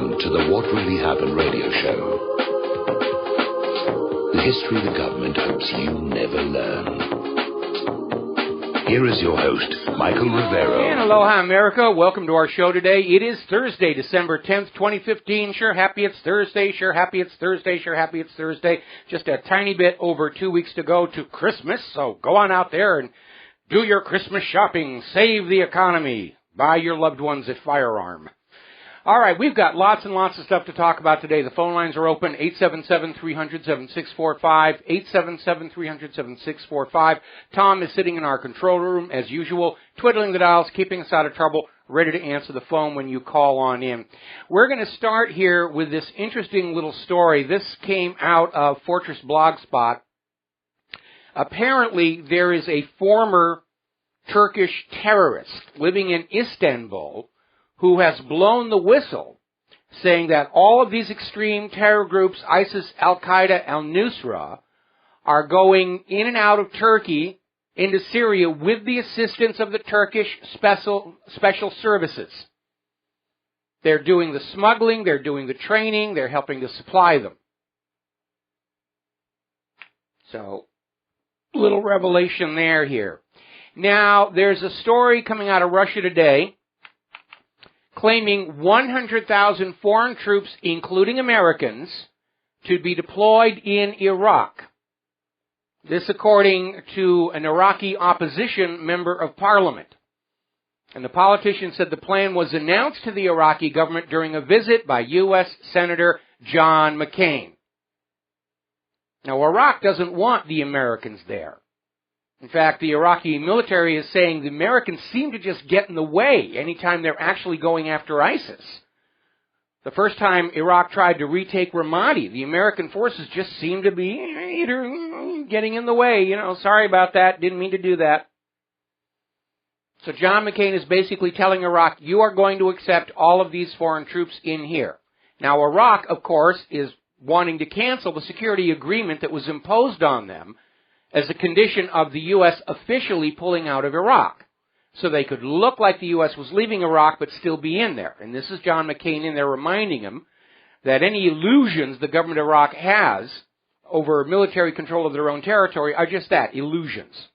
Welcome to the What Really Happened radio show. The history the government hopes you never learn. Here is your host, Michael Rivero. And aloha, America. Welcome to our show today. It is Thursday, December 10th, 2015. Sure happy it's Thursday. Sure happy it's Thursday. Sure happy it's Thursday. Just a tiny bit over 2 weeks to go to Christmas. So go on out there and do your Christmas shopping. Save the economy. Buy your loved ones a firearm. All right, we've got lots and lots of stuff to talk about today. The phone lines are open, 877-300-7645, 877-300-7645. Tom is sitting in our control room, as usual, twiddling the dials, keeping us out of trouble, ready to answer the phone when you call on in. We're going to start here with this interesting little story. This came out of Fortress Blogspot. Apparently, there is a former Turkish terrorist living in Istanbul who has blown the whistle, saying that all of these extreme terror groups, ISIS, Al-Qaeda, Al-Nusra, are going in and out of Turkey into Syria with the assistance of the Turkish special services. They're doing the smuggling, they're doing the training, they're helping to supply them. So, little revelation there here. Now, there's a story coming out of Russia today claiming 100,000 foreign troops, including Americans, to be deployed in Iraq. This according to an Iraqi opposition member of parliament. And the politician said the plan was announced to the Iraqi government during a visit by U.S. Senator John McCain. Now, Iraq doesn't want the Americans there. In fact, the Iraqi military is saying the Americans seem to just get in the way anytime they're actually going after ISIS. The first time Iraq tried to retake Ramadi, the American forces just seemed to be getting in the way. Sorry about that, didn't mean to do that. So John McCain is basically telling Iraq, you are going to accept all of these foreign troops in here. Now, Iraq, of course, is wanting to cancel the security agreement that was imposed on them as a condition of the U.S. officially pulling out of Iraq. So they could look like the U.S. was leaving Iraq but still be in there. And this is John McCain in there reminding him that any illusions the government of Iraq has over military control of their own territory are just that, illusions.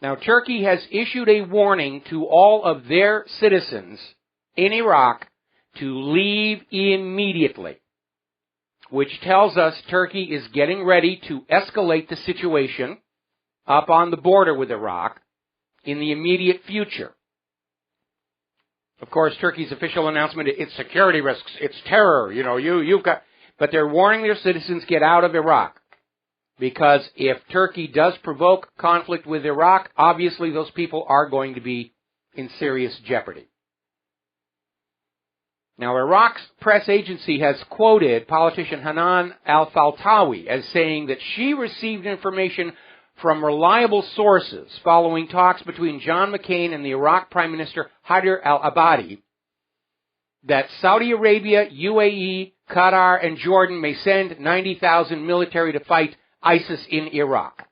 Now, Turkey has issued a warning to all of their citizens in Iraq to leave immediately, which tells us Turkey is getting ready to escalate the situation up on the border with Iraq in the immediate future. Of course, Turkey's official announcement, it's security risks, it's terror, but they're warning their citizens, get out of Iraq. Because if Turkey does provoke conflict with Iraq, obviously those people are going to be in serious jeopardy. Now, Iraq's press agency has quoted politician Hanan al-Faltawi as saying that she received information from reliable sources following talks between John McCain and the Iraq Prime Minister Haider al-Abadi that Saudi Arabia, UAE, Qatar, and Jordan may send 90,000 military to fight ISIS in Iraq.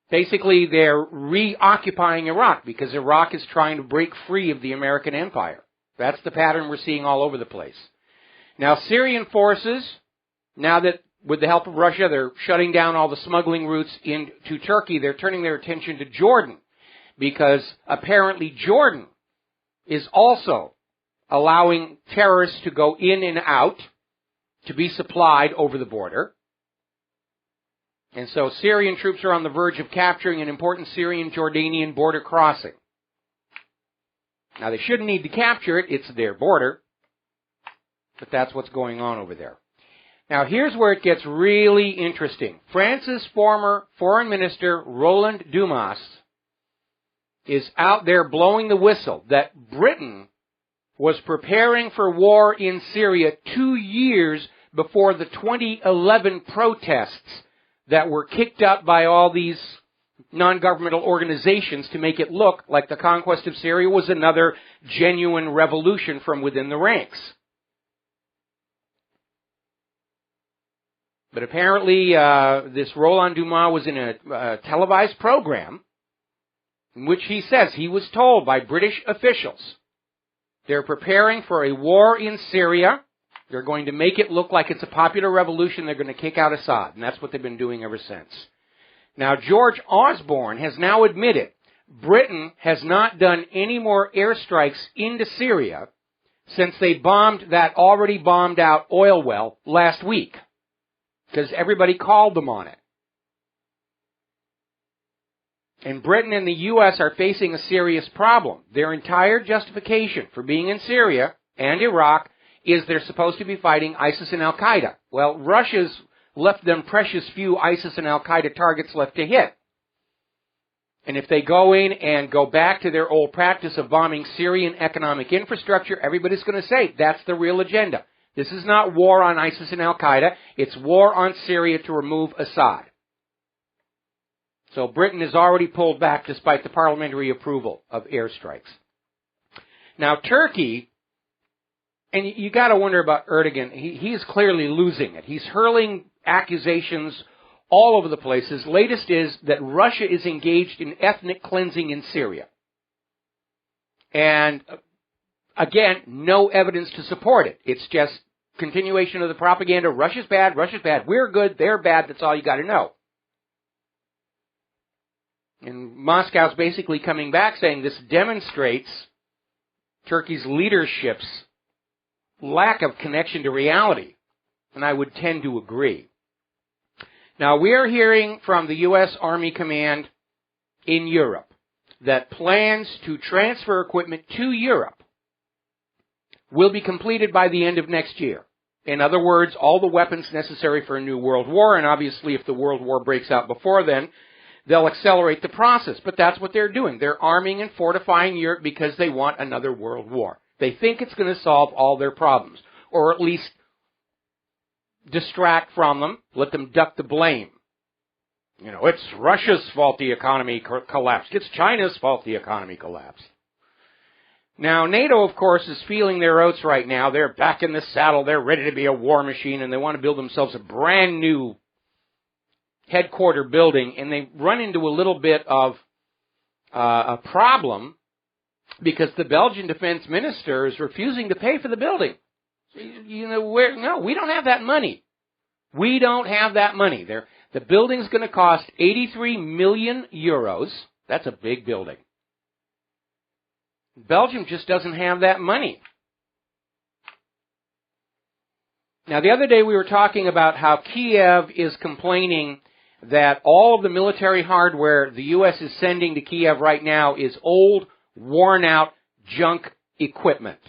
Basically, they're reoccupying Iraq because Iraq is trying to break free of the American empire. That's the pattern we're seeing all over the place. Now, Syrian forces, now that with the help of Russia, they're shutting down all the smuggling routes into Turkey, they're turning their attention to Jordan because apparently Jordan is also allowing terrorists to go in and out to be supplied over the border. And so Syrian troops are on the verge of capturing an important Syrian-Jordanian border crossing. Now, they shouldn't need to capture it. It's their border. But that's what's going on over there. Now, here's where it gets really interesting. France's former foreign minister, Roland Dumas, is out there blowing the whistle that Britain was preparing for war in Syria 2 years before the 2011 protests that were kicked up by all these non-governmental organizations to make it look like the conquest of Syria was another genuine revolution from within the ranks. But apparently, this Roland Dumas was in a televised program in which he says he was told by British officials they're preparing for a war in Syria. They're going to make it look like it's a popular revolution. They're going to kick out Assad, and that's what they've been doing ever since. Now, George Osborne has now admitted Britain has not done any more airstrikes into Syria since they bombed that already bombed out oil well last week, because everybody called them on it. And Britain and the U.S. are facing a serious problem. Their entire justification for being in Syria and Iraq is they're supposed to be fighting ISIS and Al-Qaeda. Well, Russia's left them precious few ISIS and Al-Qaeda targets left to hit. And if they go in and go back to their old practice of bombing Syrian economic infrastructure, everybody's going to say that's the real agenda. This is not war on ISIS and Al-Qaeda. It's war on Syria to remove Assad. So Britain has already pulled back despite the parliamentary approval of airstrikes. Now Turkey, and you got to wonder about Erdogan, he is clearly losing it. He's hurling accusations all over the place. His latest is that Russia is engaged in ethnic cleansing in Syria. And again, no evidence to support it. It's just continuation of the propaganda. Russia's bad, we're good, they're bad, that's all you got to know. And Moscow's basically coming back saying this demonstrates Turkey's leadership's lack of connection to reality. And I would tend to agree. Now, we are hearing from the U.S. Army Command in Europe that plans to transfer equipment to Europe will be completed by the end of next year. In other words, all the weapons necessary for a new world war, and obviously if the world war breaks out before then, they'll accelerate the process. But that's what they're doing. They're arming and fortifying Europe because they want another world war. They think it's going to solve all their problems, or at least distract from them, let them duck the blame. You know, it's Russia's fault the economy collapsed. It's China's fault the economy collapsed. Now, NATO, of course, is feeling their oats right now. They're back in the saddle. They're ready to be a war machine, and they want to build themselves a brand new headquarter building, and they run into a little bit of a problem because the Belgian defense minister is refusing to pay for the building. You know, no, we don't have that money. We don't have that money. The building's going to cost 83 million euros. That's a big building. Belgium just doesn't have that money. Now, the other day we were talking about how Kiev is complaining that all of the military hardware the U.S. is sending to Kiev right now is old, worn-out, junk equipment.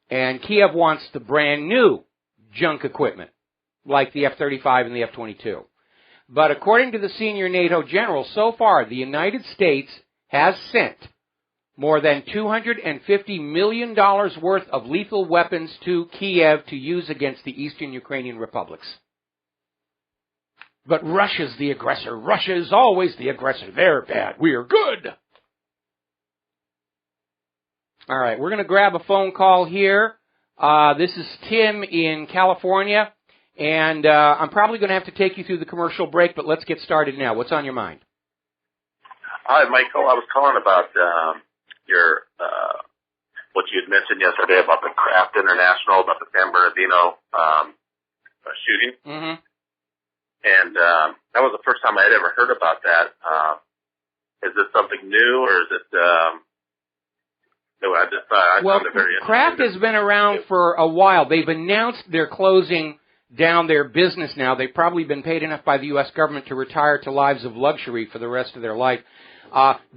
And Kiev wants the brand new junk equipment, like the F-35 and the F-22. But according to the senior NATO general, so far the United States has sent more than $250 million worth of lethal weapons to Kiev to use against the eastern Ukrainian republics. But Russia's the aggressor. Russia is always the aggressor. They're bad. We are good. All right, we're going to grab a phone call here. This is Tim in California, and I'm probably going to have to take you through the commercial break, but let's get started now. What's on your mind? Hi, Michael. I was calling about your what you had mentioned yesterday about the Kraft International, about the San Bernardino shooting. Mm-hmm. And that was the first time I had ever heard about that. Is this something new, or is it... I found it very interesting. Kraft has been around for a while. They've announced they're closing down their business now. They've probably been paid enough by the U.S. government to retire to lives of luxury for the rest of their life.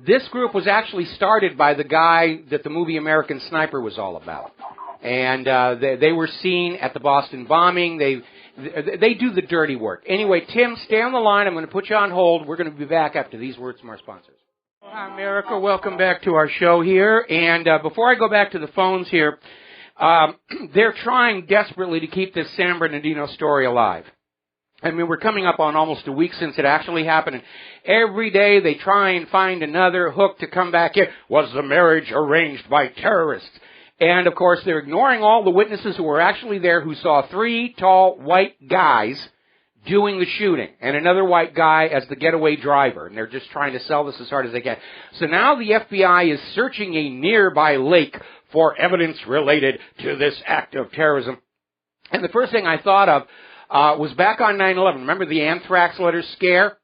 This group was actually started by the guy that the movie American Sniper was all about. And they were seen at the Boston bombing. They do the dirty work. Anyway, Tim, stay on the line. I'm going to put you on hold. We're going to be back after these words from our sponsors. Hi, America. Welcome back to our show here. And before I go back to the phones here, they're trying desperately to keep this San Bernardino story alive. I mean, we're coming up on almost a week since it actually happened, and every day they try and find another hook to come back in. Was the marriage arranged by terrorists? And, of course, they're ignoring all the witnesses who were actually there who saw three tall white guys doing the shooting, and another white guy as the getaway driver, and they're just trying to sell this as hard as they can. So now the FBI is searching a nearby lake for evidence related to this act of terrorism. And the first thing I thought of was back on 9/11. Remember the anthrax letters scare?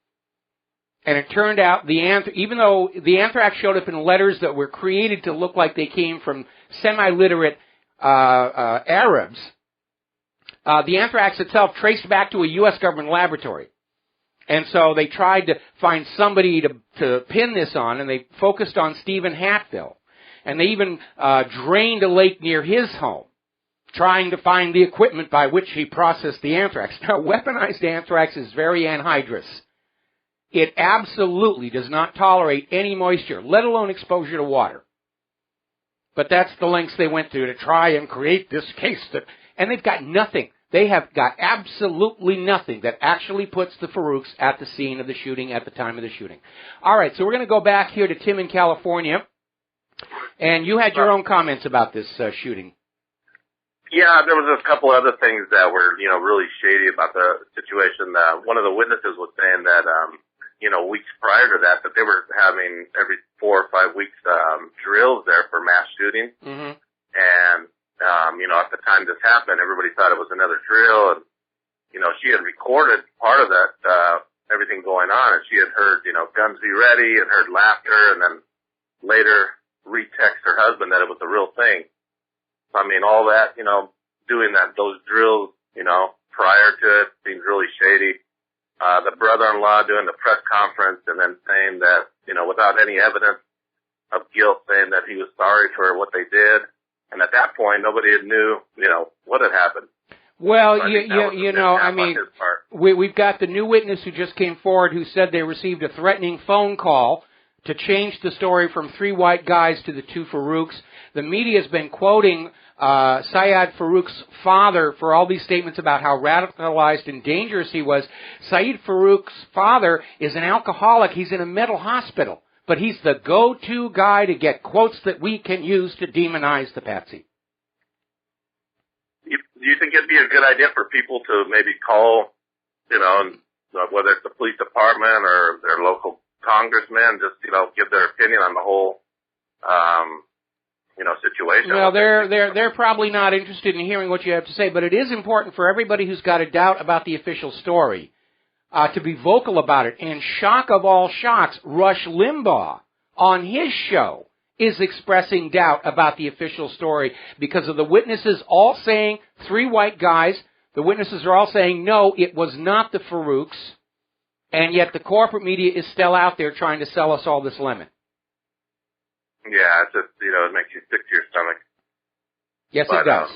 And it turned out even though the anthrax showed up in letters that were created to look like they came from semi-literate Arabs, the anthrax itself traced back to a U.S. government laboratory. And so they tried to find somebody to pin this on, and they focused on Stephen Hatfill. And they even drained a lake near his home, trying to find the equipment by which he processed the anthrax. Now, weaponized anthrax is very anhydrous. It absolutely does not tolerate any moisture, let alone exposure to water. But that's the lengths they went through to try and create this case. And they've got nothing. They have got absolutely nothing that actually puts the Farouks at the scene of the shooting at the time of the shooting. All right, so we're going to go back here to Tim in California. And you had your own comments about this shooting. Yeah, there was a couple other things that were, really shady about the situation. One of the witnesses was saying that, weeks prior to that they were having every 4 or 5 weeks drills there for mass shootings. Mm-hmm. And, at the time this happened, everybody thought it was another drill. And, she had recorded part of that, everything going on, and she had heard, guns be ready, and heard laughter, and then later retext her husband that it was the real thing. So, all that, doing those drills, prior to it seems really shady. The brother-in-law doing the press conference and then saying that, without any evidence of guilt, saying that he was sorry for what they did. And at that point, nobody knew, what had happened. Well, so we've got the new witness who just came forward who said they received a threatening phone call to change the story from 3 white guys to the 2 Farouks. The media has been quoting Syed Farouk's father for all these statements about how radicalized and dangerous he was. Syed Farouk's father is an alcoholic. He's in a mental hospital. But he's the go-to guy to get quotes that we can use to demonize the patsy. Do you think it'd be a good idea for people to maybe call, whether it's the police department or their local congressman, just, give their opinion on the whole, situation? Well, they're probably not interested in hearing what you have to say, but it is important for everybody who's got a doubt about the official story to be vocal about it. And shock of all shocks, Rush Limbaugh on his show is expressing doubt about the official story because of the witnesses all saying 3 white guys. The witnesses are all saying, no, it was not the Farouks. And yet the corporate media is still out there trying to sell us all this lemon. Yeah, it's just, it makes you sick to your stomach. Yes, it does.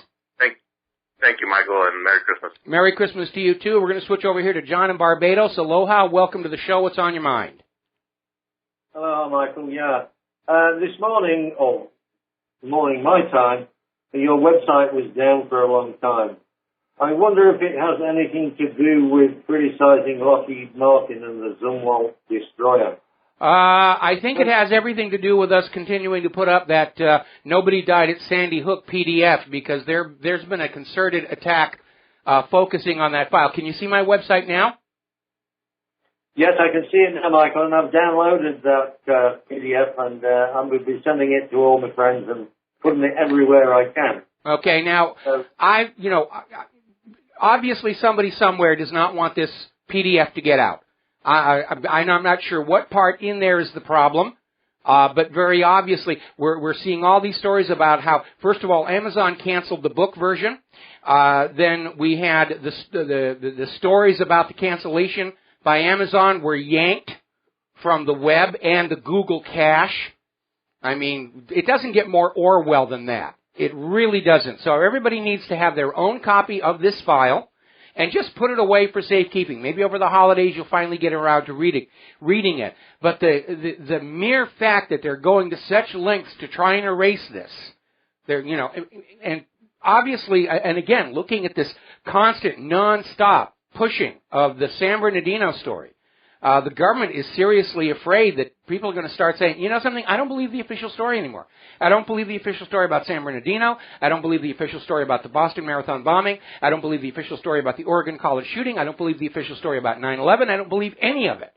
Thank you, Michael, and Merry Christmas. Merry Christmas to you, too. We're going to switch over here to John in Barbados. Aloha. Welcome to the show. What's on your mind? Hello, Michael. Yeah. This morning, morning my time, your website was down for a long time. I wonder if it has anything to do with criticizing Lockheed Martin and the Zumwalt destroyer. I think it has everything to do with us continuing to put up that Nobody Died at Sandy Hook PDF because there's been a concerted attack focusing on that file. Can you see my website now? Yes, I can see it now, Michael, and I've downloaded that PDF, and I'm going to be sending it to all my friends and putting it everywhere I can. Okay, now, obviously somebody somewhere does not want this PDF to get out. I'm not sure what part in there is the problem, but very obviously we're seeing all these stories about how, first of all, Amazon canceled the book version. Then we had the stories about the cancellation by Amazon were yanked from the web and the Google cache. I mean, it doesn't get more Orwell than that. It really doesn't. So everybody needs to have their own copy of this file. And just put it away for safekeeping. Maybe over the holidays you'll finally get around to reading it. But the mere fact that they're going to such lengths to try and erase this, and obviously, and again, looking at this constant, non-stop pushing of the San Bernardino story, The government is seriously afraid that people are going to start saying, you know something, I don't believe the official story anymore. I don't believe the official story about San Bernardino. I don't believe the official story about the Boston Marathon bombing. I don't believe the official story about the Oregon College shooting. I don't believe the official story about 9/11. I don't believe any of it.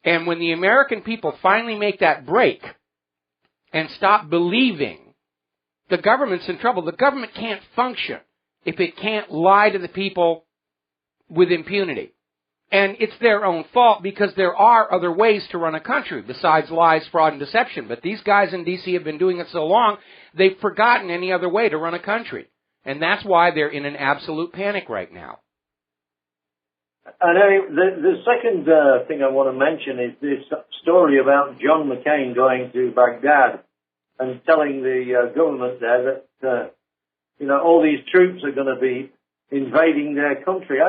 And when the American people finally make that break and stop believing, the government's in trouble. The government can't function if it can't lie to the people with impunity. And it's their own fault because there are other ways to run a country besides lies, fraud, and deception. But these guys in D.C. have been doing it so long, they've forgotten any other way to run a country. And that's why they're in an absolute panic right now. And the second thing I want to mention is this story about John McCain going to Baghdad and telling the government there that, all these troops are going to be invading their country.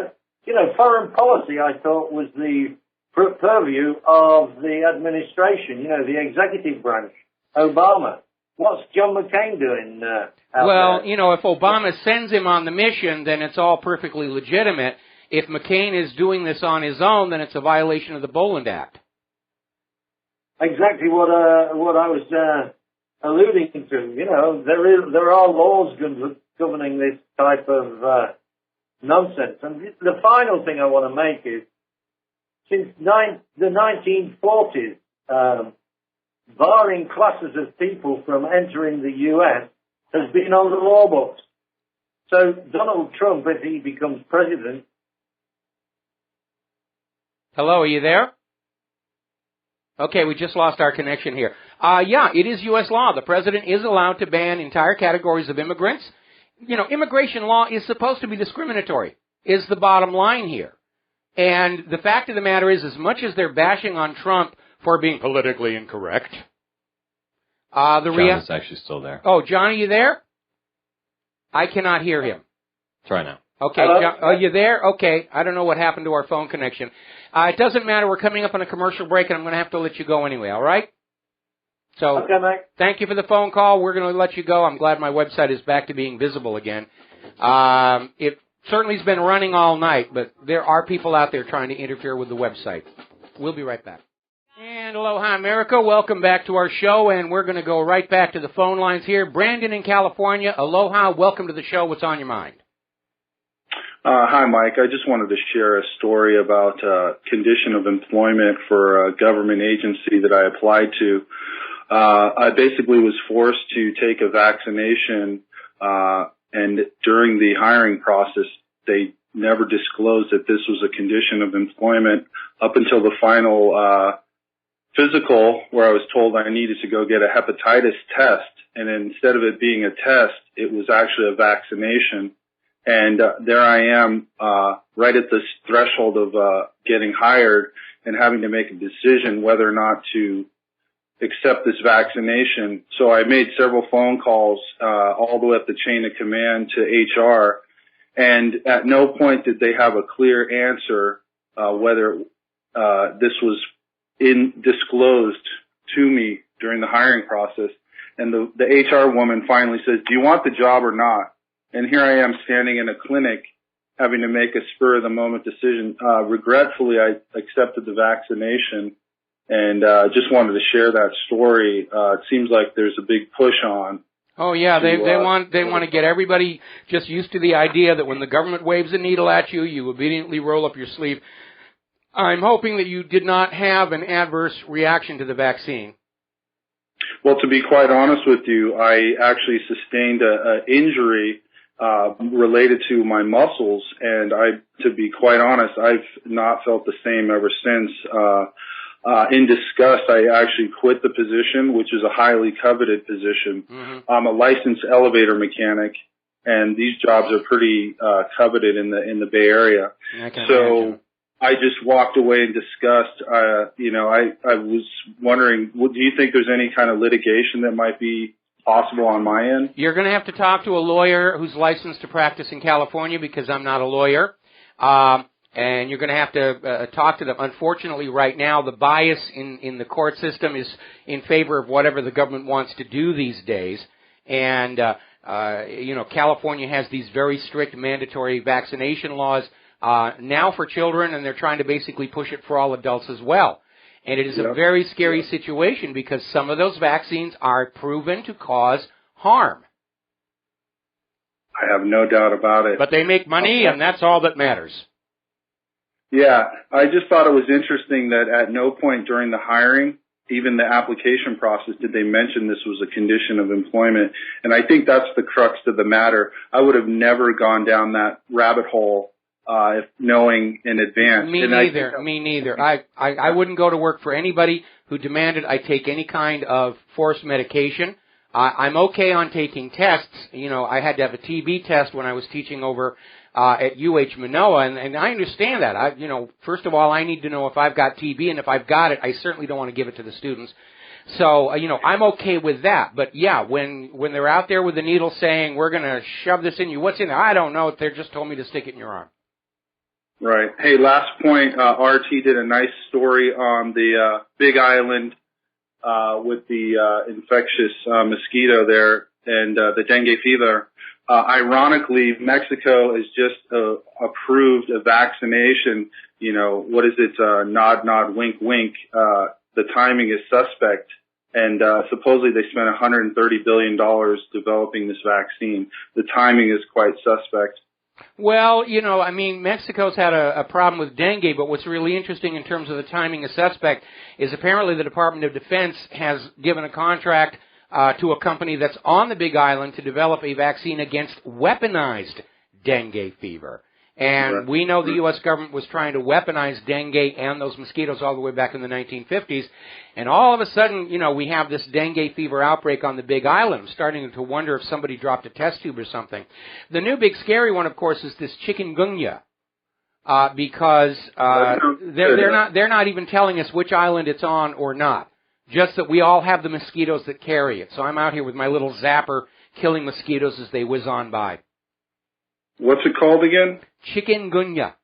Foreign policy, I thought, was the purview of the administration, the executive branch, Obama. What's John McCain doing out there? If Obama sends him on the mission, then it's all perfectly legitimate. If McCain is doing this on his own, then it's a violation of the Boland Act. Exactly what I was alluding to. There are laws governing this type of nonsense. And the final thing I want to make is, since the 1940s, barring classes of people from entering the U.S. has been on the law books. So Donald Trump, if he becomes president... Hello, are you there? Okay, we just lost our connection here. It is U.S. law. The president is allowed to ban entire categories of immigrants. Immigration law is supposed to be discriminatory, is the bottom line here. And the fact of the matter is, as much as they're bashing on Trump for being politically incorrect, John is actually still there. Oh, John, are you there? I cannot hear him. Try now. Okay, John, are you there? Okay, I don't know what happened to our phone connection. It doesn't matter. We're coming up on a commercial break, and I'm going to have to let you go anyway, all right? So, okay, Mike. Thank you for the phone call. We're going to let you go. I'm glad my website is back to being visible again. It certainly has been running all night, but there are people out there trying to interfere with the website. We'll be right back. And aloha, America. Welcome back to our show, and we're going to go right back to the phone lines here. Brandon in California, aloha. Welcome to the show. What's on your mind? Hi, Mike. I just wanted to share a story about condition of employment for a government agency that I applied to. I basically was forced to take a vaccination, and during the hiring process, they never disclosed that this was a condition of employment up until the final physical, where I was told I needed to go get a hepatitis test. And instead of it being a test, it was actually a vaccination. And there I am, right at this threshold of getting hired and having to make a decision whether or not to accept this vaccination. So I made several phone calls all the way up the chain of command to HR, and at no point did they have a clear answer whether this was disclosed to me during the hiring process. And the HR woman finally says, "Do you want the job or not?" And here I am standing in a clinic having to make a spur-of-the-moment decision. Regretfully, I accepted the vaccination, and just wanted to share that story. It seems like there's a big push on. Oh yeah, they want to get everybody just used to the idea that when the government waves a needle at you, you obediently roll up your sleeve. I'm hoping that you did not have an adverse reaction to the vaccine. Well, to be quite honest with you, I actually sustained an injury related to my muscles, and to be quite honest, I've not felt the same ever since. In disgust, I actually quit the position, which is a highly coveted position. Mm-hmm. I'm a licensed elevator mechanic, and these jobs are pretty coveted in the Bay Area. So I just walked away in disgust. I was wondering, do you think there's any kind of litigation that might be possible on my end? You're going to have to talk to a lawyer who's licensed to practice in California, because I'm not a lawyer. And you're going to have to talk to them. Unfortunately, right now, the bias in the court system is in favor of whatever the government wants to do these days. And, California has these very strict mandatory vaccination laws. now for children, and they're trying to basically push it for all adults as well. And it is a very scary situation because some of those vaccines are proven to cause harm. I have no doubt about it. But they make money, and that's all that matters. Yeah, I just thought it was interesting that at no point during the hiring, even the application process, did they mention this was a condition of employment. And I think that's the crux of the matter. I would have never gone down that rabbit hole if knowing in advance. Me neither. I wouldn't go to work for anybody who demanded I take any kind of forced medication. I'm okay on taking tests. You know, I had to have a TB test when I was teaching over at UH Manoa, and I understand that. First of all, I need to know if I've got TB, and if I've got it, I certainly don't want to give it to the students. So, I'm okay with that. But yeah, when they're out there with the needle saying, we're going to shove this in you, what's in there? I don't know. They just told me to stick it in your arm. Right. Hey, last point, RT did a nice story on the Big Island with the infectious mosquito there and the dengue fever. Ironically, Mexico has just approved a vaccination. What is it? Nod, nod, wink, wink. The timing is suspect. And supposedly they spent $130 billion developing this vaccine. The timing is quite suspect. Well, Mexico's had a problem with dengue, but what's really interesting in terms of the timing of suspect is apparently the Department of Defense has given a contract to a company that's on the Big Island to develop a vaccine against weaponized dengue fever. And we know the U.S. government was trying to weaponize dengue and those mosquitoes all the way back in the 1950s. And all of a sudden, we have this dengue fever outbreak on the Big Island. I'm starting to wonder if somebody dropped a test tube or something. The new big scary one, of course, is this chikungunya. Because they're not even telling us which island it's on or not. Just that we all have the mosquitoes that carry it. So I'm out here with my little zapper killing mosquitoes as they whiz on by. What's it called again? Chikungunya.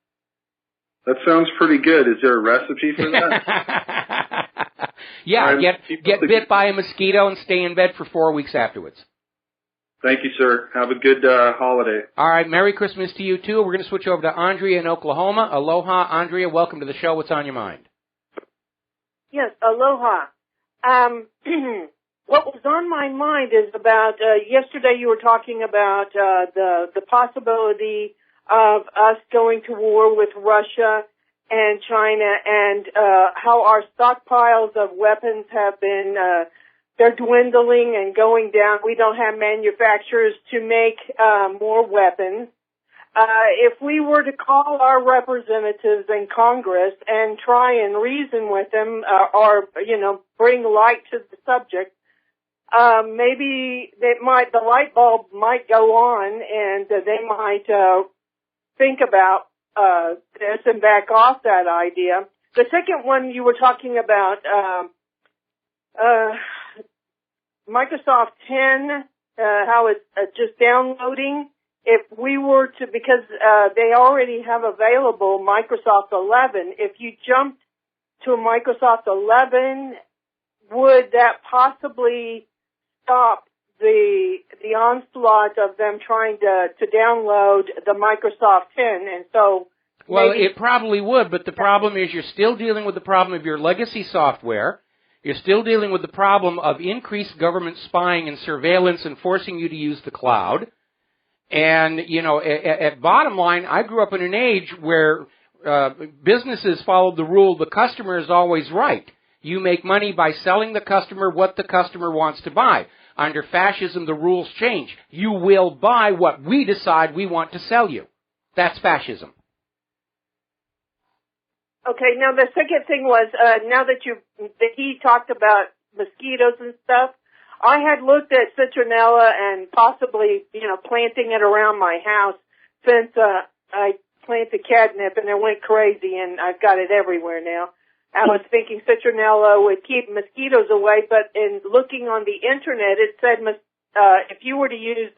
That sounds pretty good. Is there a recipe for that? Yeah, get bit by a mosquito and stay in bed for 4 weeks afterwards. Thank you, sir. Have a good holiday. All right, Merry Christmas to you, too. We're going to switch over to Andrea in Oklahoma. Aloha, Andrea. Welcome to the show. What's on your mind? Yes, aloha. What was on my mind is about, yesterday you were talking about the possibility of us going to war with Russia and China and how our stockpiles of weapons have been, they're dwindling and going down. We don't have manufacturers to make more weapons. If we were to call our representatives in Congress and try and reason with them or bring light to the subject, maybe the light bulb might go on and they might think about this and back off that idea. The second one you were talking about, Microsoft 10, how it's just downloading. If we were to, because they already have available Microsoft 11, if you jumped to Microsoft 11, would that possibly stop the onslaught of them trying to download the Microsoft 10? And so, well, it probably would, but the problem is you're still dealing with the problem of your legacy software. You're still dealing with the problem of increased government spying and surveillance and forcing you to use the cloud. And, at bottom line, I grew up in an age where businesses followed the rule, the customer is always right. You make money by selling the customer what the customer wants to buy. Under fascism, the rules change. You will buy what we decide we want to sell you. That's fascism. Okay, now the second thing was, now that he talked about mosquitoes and stuff, I had looked at citronella and possibly, planting it around my house since I planted catnip and it went crazy and I've got it everywhere now. I was thinking citronella would keep mosquitoes away, but in looking on the internet, it said if you were to use,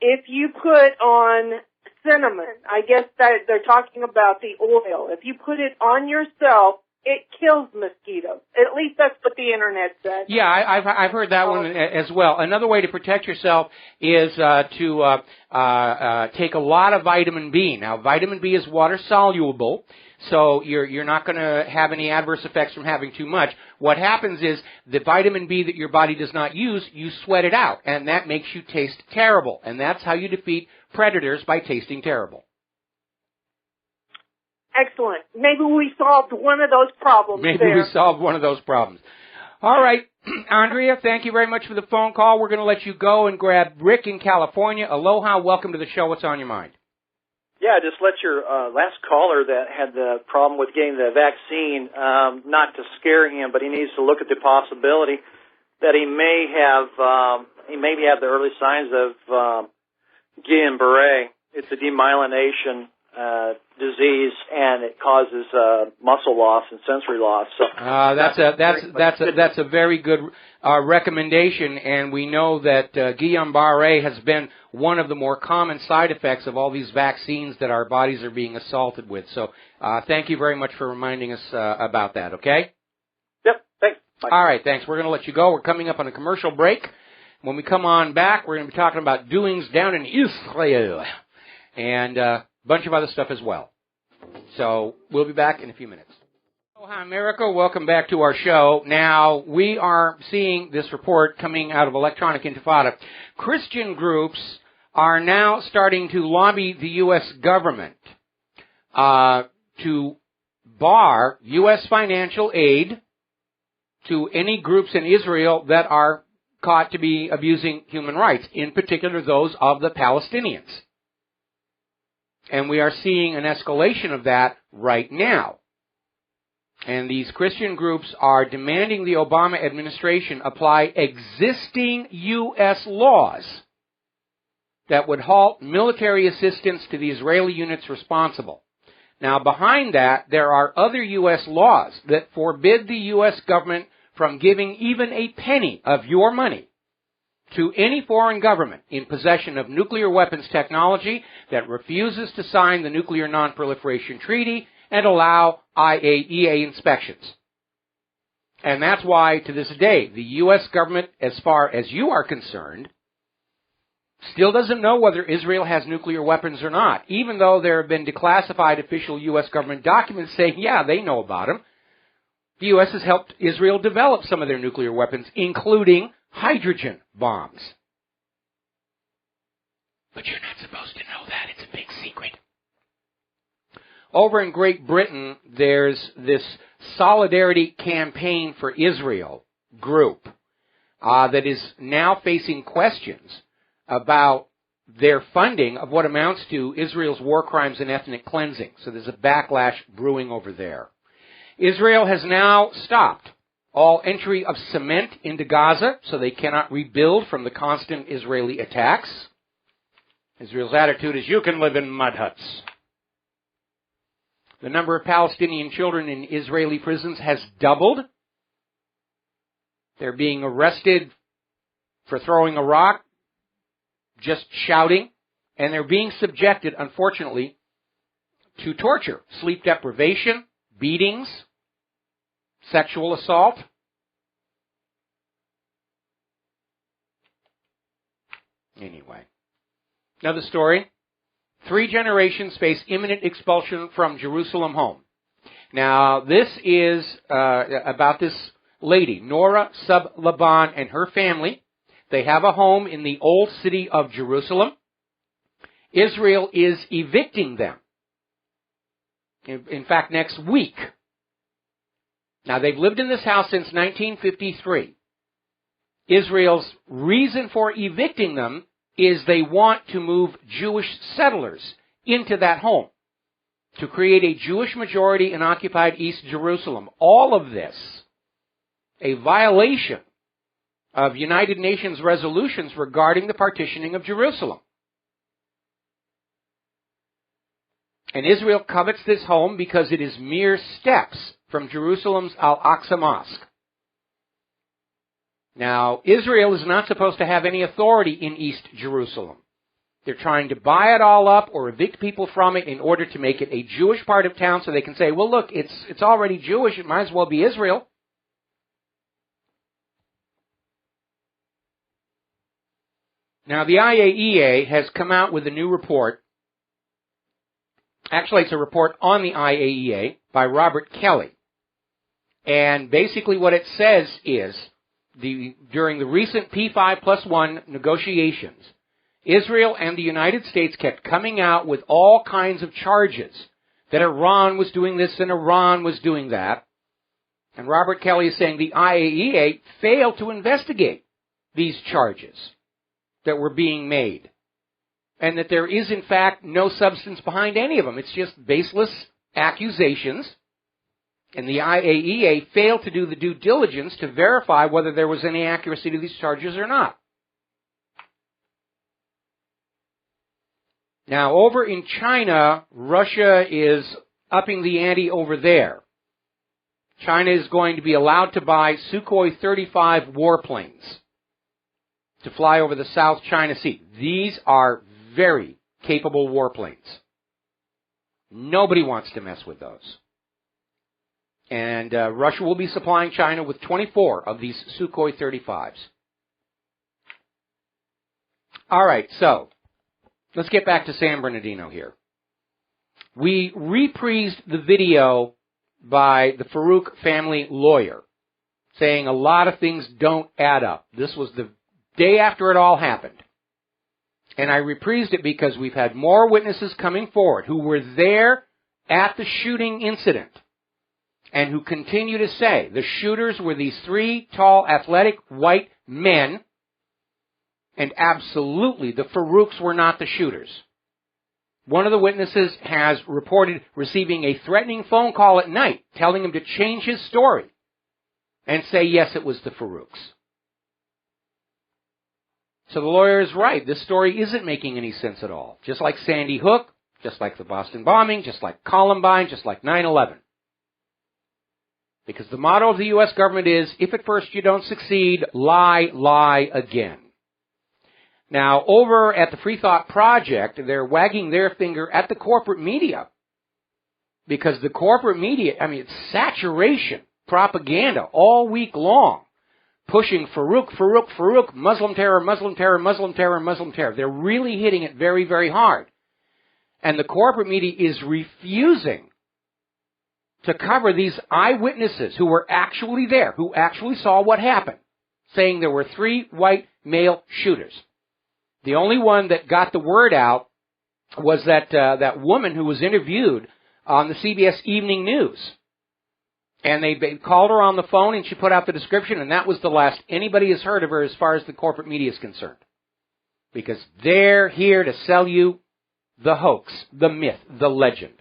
if you put on cinnamon, I guess that they're talking about the oil. If you put it on yourself it kills mosquitoes. At least that's what the internet said. Yeah, I've heard that one as well. Another way to protect yourself is to take a lot of vitamin B. Now, vitamin B is water soluble, so you're not going to have any adverse effects from having too much. What happens is the vitamin B that your body does not use, you sweat it out, and that makes you taste terrible. And that's how you defeat predators, by tasting terrible. Excellent. Maybe we solved one of those problems. Maybe we solved one of those problems. All right, Andrea, thank you very much for the phone call. We're going to let you go and grab Rick in California. Aloha, welcome to the show. What's on your mind? Yeah, just let your last caller that had the problem with getting the vaccine, not to scare him, but he needs to look at the possibility that he may have the early signs of Guillain-Barré. It's a demyelination disease, and it causes muscle loss and sensory loss. So that's a very good recommendation, and we know that Guillain-Barré has been one of the more common side effects of all these vaccines that our bodies are being assaulted with. So thank you very much for reminding us about that. Okay. Yep. Thanks. Bye. All right. Thanks. We're going to let you go. We're coming up on a commercial break. When we come on back, we're going to be talking about doings down in Israel and a bunch of other stuff as well. So we'll be back in a few minutes. Aloha, America. Welcome back to our show. Now, we are seeing this report coming out of Electronic Intifada. Christian groups are now starting to lobby the U.S. government to bar U.S. financial aid to any groups in Israel that are caught to be abusing human rights, in particular those of the Palestinians. And we are seeing an escalation of that right now. And these Christian groups are demanding the Obama administration apply existing U.S. laws that would halt military assistance to the Israeli units responsible. Now, behind that, there are other U.S. laws that forbid the U.S. government from giving even a penny of your money to any foreign government in possession of nuclear weapons technology that refuses to sign the Nuclear Non-Proliferation Treaty and allow IAEA inspections. And that's why, to this day, the U.S. government, as far as you are concerned, still doesn't know whether Israel has nuclear weapons or not, even though there have been declassified official U.S. government documents saying, yeah, they know about them. The U.S. has helped Israel develop some of their nuclear weapons, including hydrogen bombs. But you're not supposed to know that. It's a big secret. Over in Great Britain, there's this Solidarity Campaign for Israel group that is now facing questions about their funding of what amounts to Israel's war crimes and ethnic cleansing. So there's a backlash brewing over there. Israel has now stopped all entry of cement into Gaza, so they cannot rebuild from the constant Israeli attacks. Israel's attitude is, you can live in mud huts. The number of Palestinian children in Israeli prisons has doubled. They're being arrested for throwing a rock, just shouting, and they're being subjected, unfortunately, to torture, sleep deprivation, beatings, sexual assault. Anyway, another story. 3 generations face imminent expulsion from Jerusalem home. Now, this is about this lady, Nora Sub-Laban, and her family. They have a home in the old city of Jerusalem. Israel is evicting them. In fact, next week. Now, they've lived in this house since 1953. Israel's reason for evicting them is they want to move Jewish settlers into that home to create a Jewish majority in occupied East Jerusalem. All of this, a violation of United Nations resolutions regarding the partitioning of Jerusalem. And Israel covets this home because it is mere steps from Jerusalem's Al-Aqsa Mosque. Now, Israel is not supposed to have any authority in East Jerusalem. They're trying to buy it all up or evict people from it in order to make it a Jewish part of town so they can say, well, look, it's already Jewish. It might as well be Israel. Now, the IAEA has come out with a new report. Actually, it's a report on the IAEA by Robert Kelly. And basically what it says is, during the recent P5+1 negotiations, Israel and the United States kept coming out with all kinds of charges, that Iran was doing this and Iran was doing that. And Robert Kelly is saying the IAEA failed to investigate these charges that were being made, and that there is, in fact, no substance behind any of them. It's just baseless accusations, and the IAEA failed to do the due diligence to verify whether there was any accuracy to these charges or not. Now, over in China, Russia is upping the ante over there. China is going to be allowed to buy Sukhoi 35 warplanes to fly over the South China Sea. These are very capable warplanes. Nobody wants to mess with those. And Russia will be supplying China with 24 of these Sukhoi 35s. All right, so let's get back to San Bernardino here. We reprised the video by the Farouk family lawyer saying a lot of things don't add up. This was the day after it all happened. And I reprised it because we've had more witnesses coming forward who were there at the shooting incident and who continue to say the shooters were these three tall, athletic, white men, and absolutely the Farouks were not the shooters. One of the witnesses has reported receiving a threatening phone call at night telling him to change his story and say, yes, it was the Farouks. So the lawyer is right. This story isn't making any sense at all. Just like Sandy Hook, just like the Boston bombing, just like Columbine, just like 9/11. Because the motto of the U.S. government is, if at first you don't succeed, lie, lie again. Now, over at the Free Thought Project, they're wagging their finger at the corporate media. Because the corporate media, it's saturation, propaganda all week long. Pushing Farouk, Farouk, Farouk, Muslim terror, Muslim terror, Muslim terror, Muslim terror. They're really hitting it very, very hard. And the corporate media is refusing to cover these eyewitnesses who were actually there, who actually saw what happened, saying there were three white male shooters. The only one that got the word out was that woman who was interviewed on the CBS Evening News. And they called her on the phone, and she put out the description, and that was the last anybody has heard of her as far as the corporate media is concerned. Because they're here to sell you the hoax, the myth, the legend.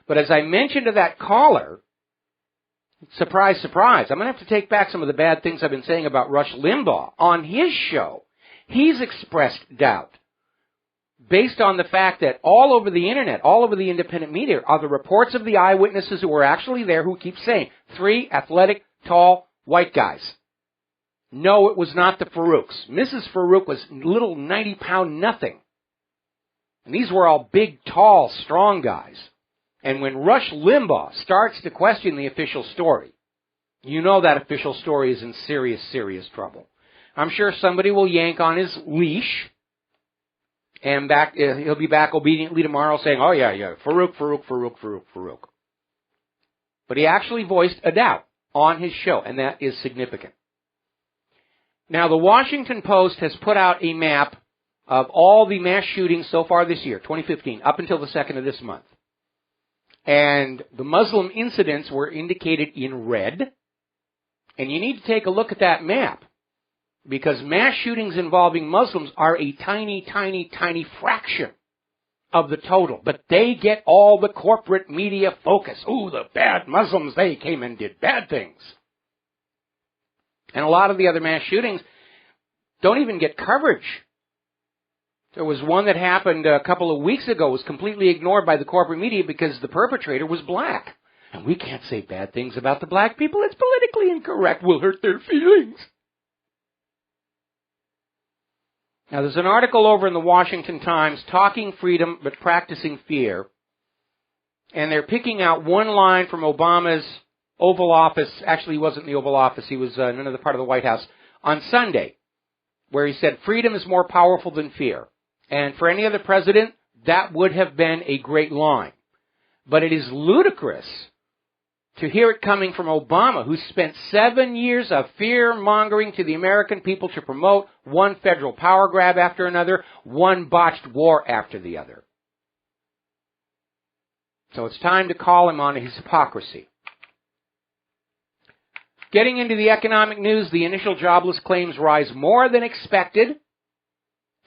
But as I mentioned to that caller, surprise, surprise, I'm going to have to take back some of the bad things I've been saying about Rush Limbaugh. On his show, he's expressed doubt based on the fact that all over the internet, all over the independent media, are the reports of the eyewitnesses who were actually there who keep saying, three athletic, tall, white guys. No, it was not the Farouks. Mrs. Farouk was little 90-pound nothing. And these were all big, tall, strong guys. And when Rush Limbaugh starts to question the official story, you know that official story is in serious, serious trouble. I'm sure somebody will yank on his leash, and he'll be back obediently tomorrow saying, oh, yeah, Farouk, Farouk, Farouk, Farouk, Farouk. But he actually voiced a doubt on his show, and that is significant. Now, the Washington Post has put out a map of all the mass shootings so far this year, 2015, up until the 2nd of this month. And the Muslim incidents were indicated in red. And you need to take a look at that map, because mass shootings involving Muslims are a tiny, tiny, tiny fraction of the total. But they get all the corporate media focus. Ooh, the bad Muslims, they came and did bad things. And a lot of the other mass shootings don't even get coverage. There was one that happened a couple of weeks ago, was completely ignored by the corporate media because the perpetrator was black. And we can't say bad things about the black people. It's politically incorrect. We'll hurt their feelings. Now, there's an article over in the Washington Times, Talking Freedom but Practicing Fear, and they're picking out one line from Obama's Oval Office. Actually, he wasn't in the Oval Office. He was in another part of the White House on Sunday, where he said, freedom is more powerful than fear. And for any other president, that would have been a great line. But it is ludicrous to hear it coming from Obama, who spent 7 years of fear-mongering to the American people to promote one federal power grab after another, one botched war after the other. So it's time to call him on his hypocrisy. Getting into the economic news, the initial jobless claims rise more than expected,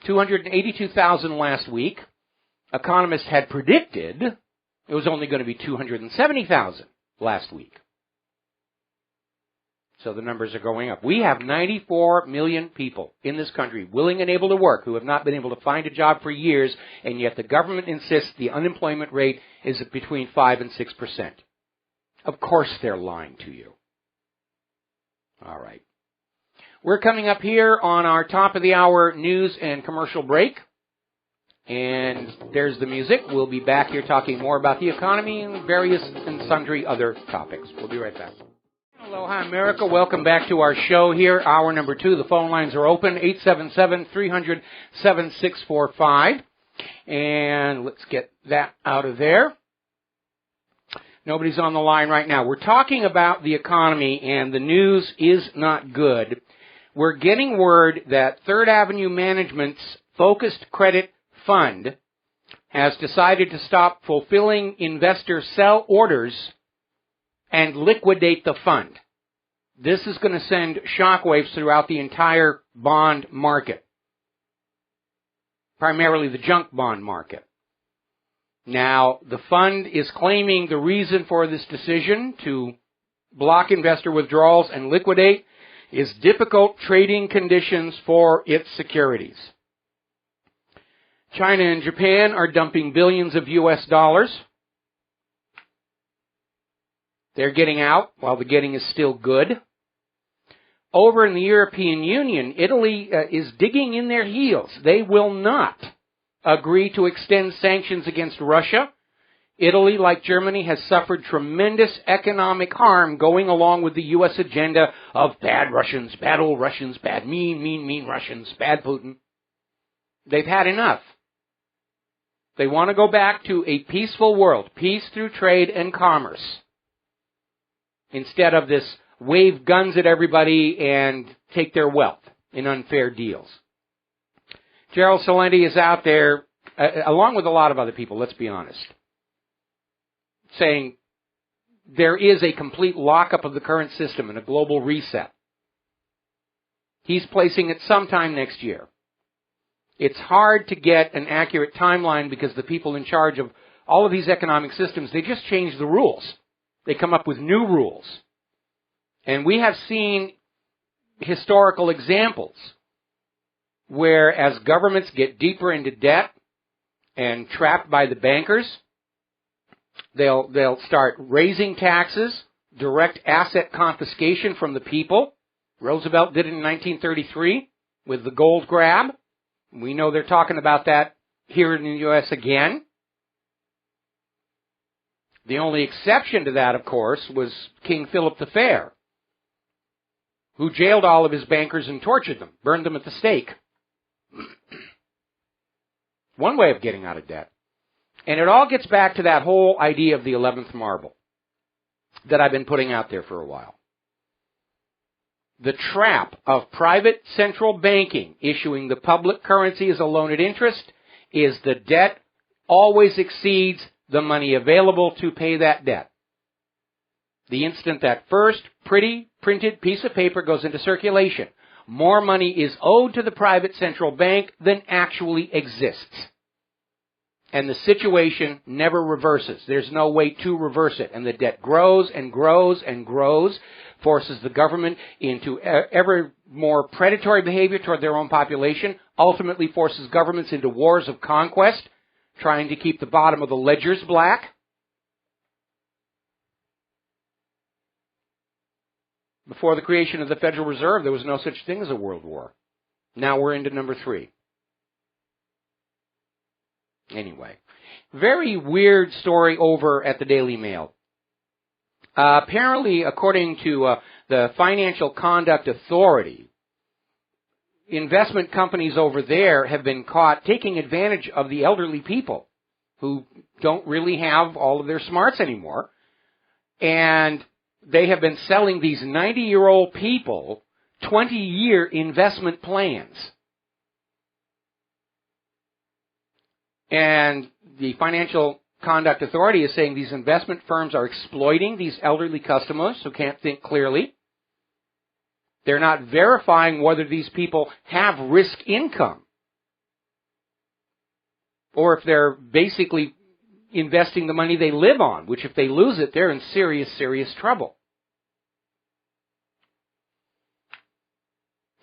282,000 last week. Economists had predicted it was only going to be 270,000 last week. So the numbers are going up. We have 94 million people in this country willing and able to work who have not been able to find a job for years, and yet the government insists the unemployment rate is between 5 and 6%. Of course they're lying to you. All right. We're coming up here on our top of the hour news and commercial break. And there's the music. We'll be back here talking more about the economy and various and sundry other topics. We'll be right back. Aloha, America. Welcome back to our show here. Hour number 2. The phone lines are open, 877-300-7645. And let's get that out of there. Nobody's on the line right now. We're talking about the economy, and the news is not good. We're getting word that Third Avenue Management's Focused Credit Fund has decided to stop fulfilling investor sell orders and liquidate the fund. This is going to send shockwaves throughout the entire bond market, primarily the junk bond market. Now, the fund is claiming the reason for this decision to block investor withdrawals and liquidate is difficult trading conditions for its securities. China and Japan are dumping billions of U.S. dollars. They're getting out while the getting is still good. Over in the European Union, Italy is digging in their heels. They will not agree to extend sanctions against Russia. Italy, like Germany, has suffered tremendous economic harm going along with the U.S. agenda of bad Russians, bad old Russians, bad mean Russians, bad Putin. They've had enough. They want to go back to a peaceful world, peace through trade and commerce, instead of this wave guns at everybody and take their wealth in unfair deals. Gerald Celente is out there, along with a lot of other people, let's be honest, saying there is a complete lockup of the current system and a global reset. He's placing it sometime next year. It's hard to get an accurate timeline because the people in charge of all of these economic systems, they just change the rules. They come up with new rules. And we have seen historical examples where as governments get deeper into debt and trapped by the bankers, they'll start raising taxes, direct asset confiscation from the people. Roosevelt did it in 1933 with the gold grab. We know they're talking about that here in the U.S. again. The only exception to that, of course, was King Philip the Fair, who jailed all of his bankers and tortured them, burned them at the stake. One way of getting out of debt. And it all gets back to that whole idea of the 11th marble that I've been putting out there for a while. The trap of private central banking issuing the public currency as a loan at interest is the debt always exceeds the money available to pay that debt. The instant that first pretty printed piece of paper goes into circulation, more money is owed to the private central bank than actually exists. And the situation never reverses. There's no way to reverse it. And the debt grows and grows and grows, forces the government into ever more predatory behavior toward their own population, ultimately forces governments into wars of conquest, trying to keep the bottom of the ledgers black. Before the creation of the Federal Reserve, there was no such thing as a world war. Now we're into number 3. Anyway, very weird story over at the Daily Mail. Apparently, according to the Financial Conduct Authority, investment companies over there have been caught taking advantage of the elderly people who don't really have all of their smarts anymore. And they have been selling these 90-year-old people 20-year investment plans. And the Financial Conduct Authority is saying these investment firms are exploiting these elderly customers who can't think clearly. They're not verifying whether these people have risk income or if they're basically investing the money they live on, which if they lose it, they're in serious, serious trouble.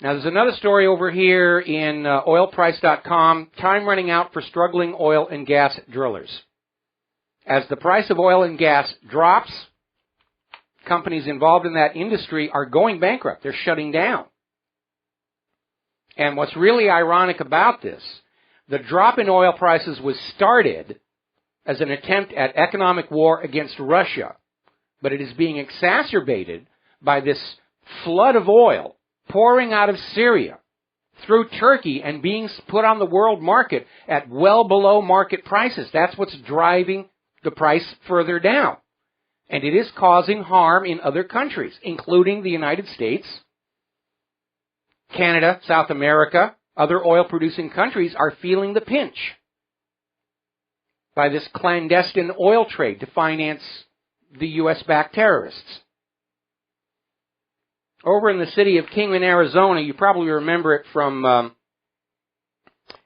Now, there's another story over here in oilprice.com, time running out for struggling oil and gas drillers. As the price of oil and gas drops, companies involved in that industry are going bankrupt. They're shutting down. And what's really ironic about this, the drop in oil prices was started as an attempt at economic war against Russia, but it is being exacerbated by this flood of oil pouring out of Syria through Turkey and being put on the world market at well below market prices. That's what's driving the price further down. And it is causing harm in other countries, including the United States, Canada, South America. Other oil-producing countries are feeling the pinch by this clandestine oil trade to finance the U.S.-backed terrorists. Over in the city of Kingman, Arizona, you probably remember it from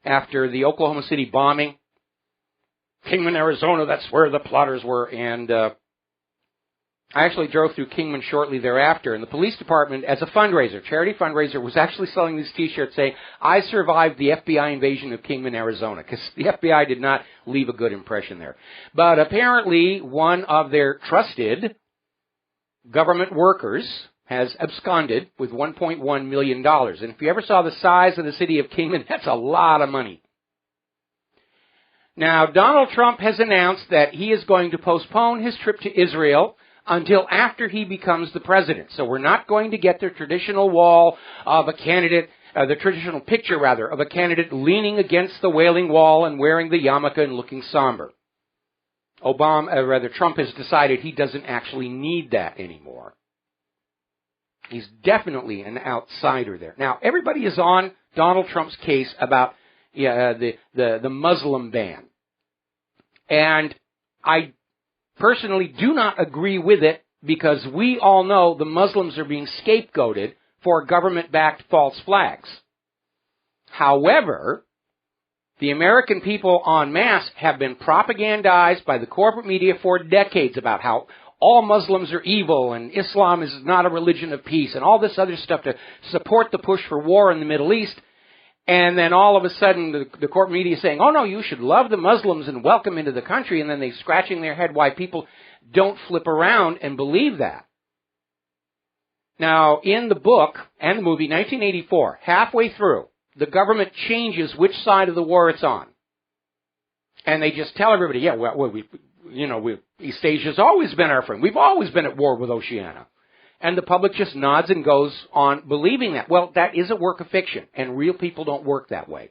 after the Oklahoma City bombing. Kingman, Arizona, that's where the plotters were. And I actually drove through Kingman shortly thereafter, and the police department, as a fundraiser, charity fundraiser, was actually selling these T-shirts saying, "I survived the FBI invasion of Kingman, Arizona," because the FBI did not leave a good impression there. But apparently, one of their trusted government workers has absconded with $1.1 million. And if you ever saw the size of the city of Kingman, that's a lot of money. Now, Donald Trump has announced that he is going to postpone his trip to Israel until after he becomes the president. So we're not going to get the traditional wall of a candidate, the traditional picture, rather, of a candidate leaning against the Wailing Wall and wearing the yarmulke and looking somber. Trump has decided he doesn't actually need that anymore. He's definitely an outsider there. Now, everybody is on Donald Trump's case about the Muslim ban. And I personally do not agree with it because we all know the Muslims are being scapegoated for government-backed false flags. However, the American people en masse have been propagandized by the corporate media for decades about how all Muslims are evil and Islam is not a religion of peace and all this other stuff to support the push for war in the Middle East. And then all of a sudden the corporate media is saying, "Oh no, you should love the Muslims and welcome into the country," and then they're scratching their head why people don't flip around and believe that. Now, in the book and the movie, 1984, halfway through, the government changes which side of the war it's on. And they just tell everybody, yeah, East Asia's always been our friend. We've always been at war with Oceania. And the public just nods and goes on believing that. Well, that is a work of fiction, and real people don't work that way.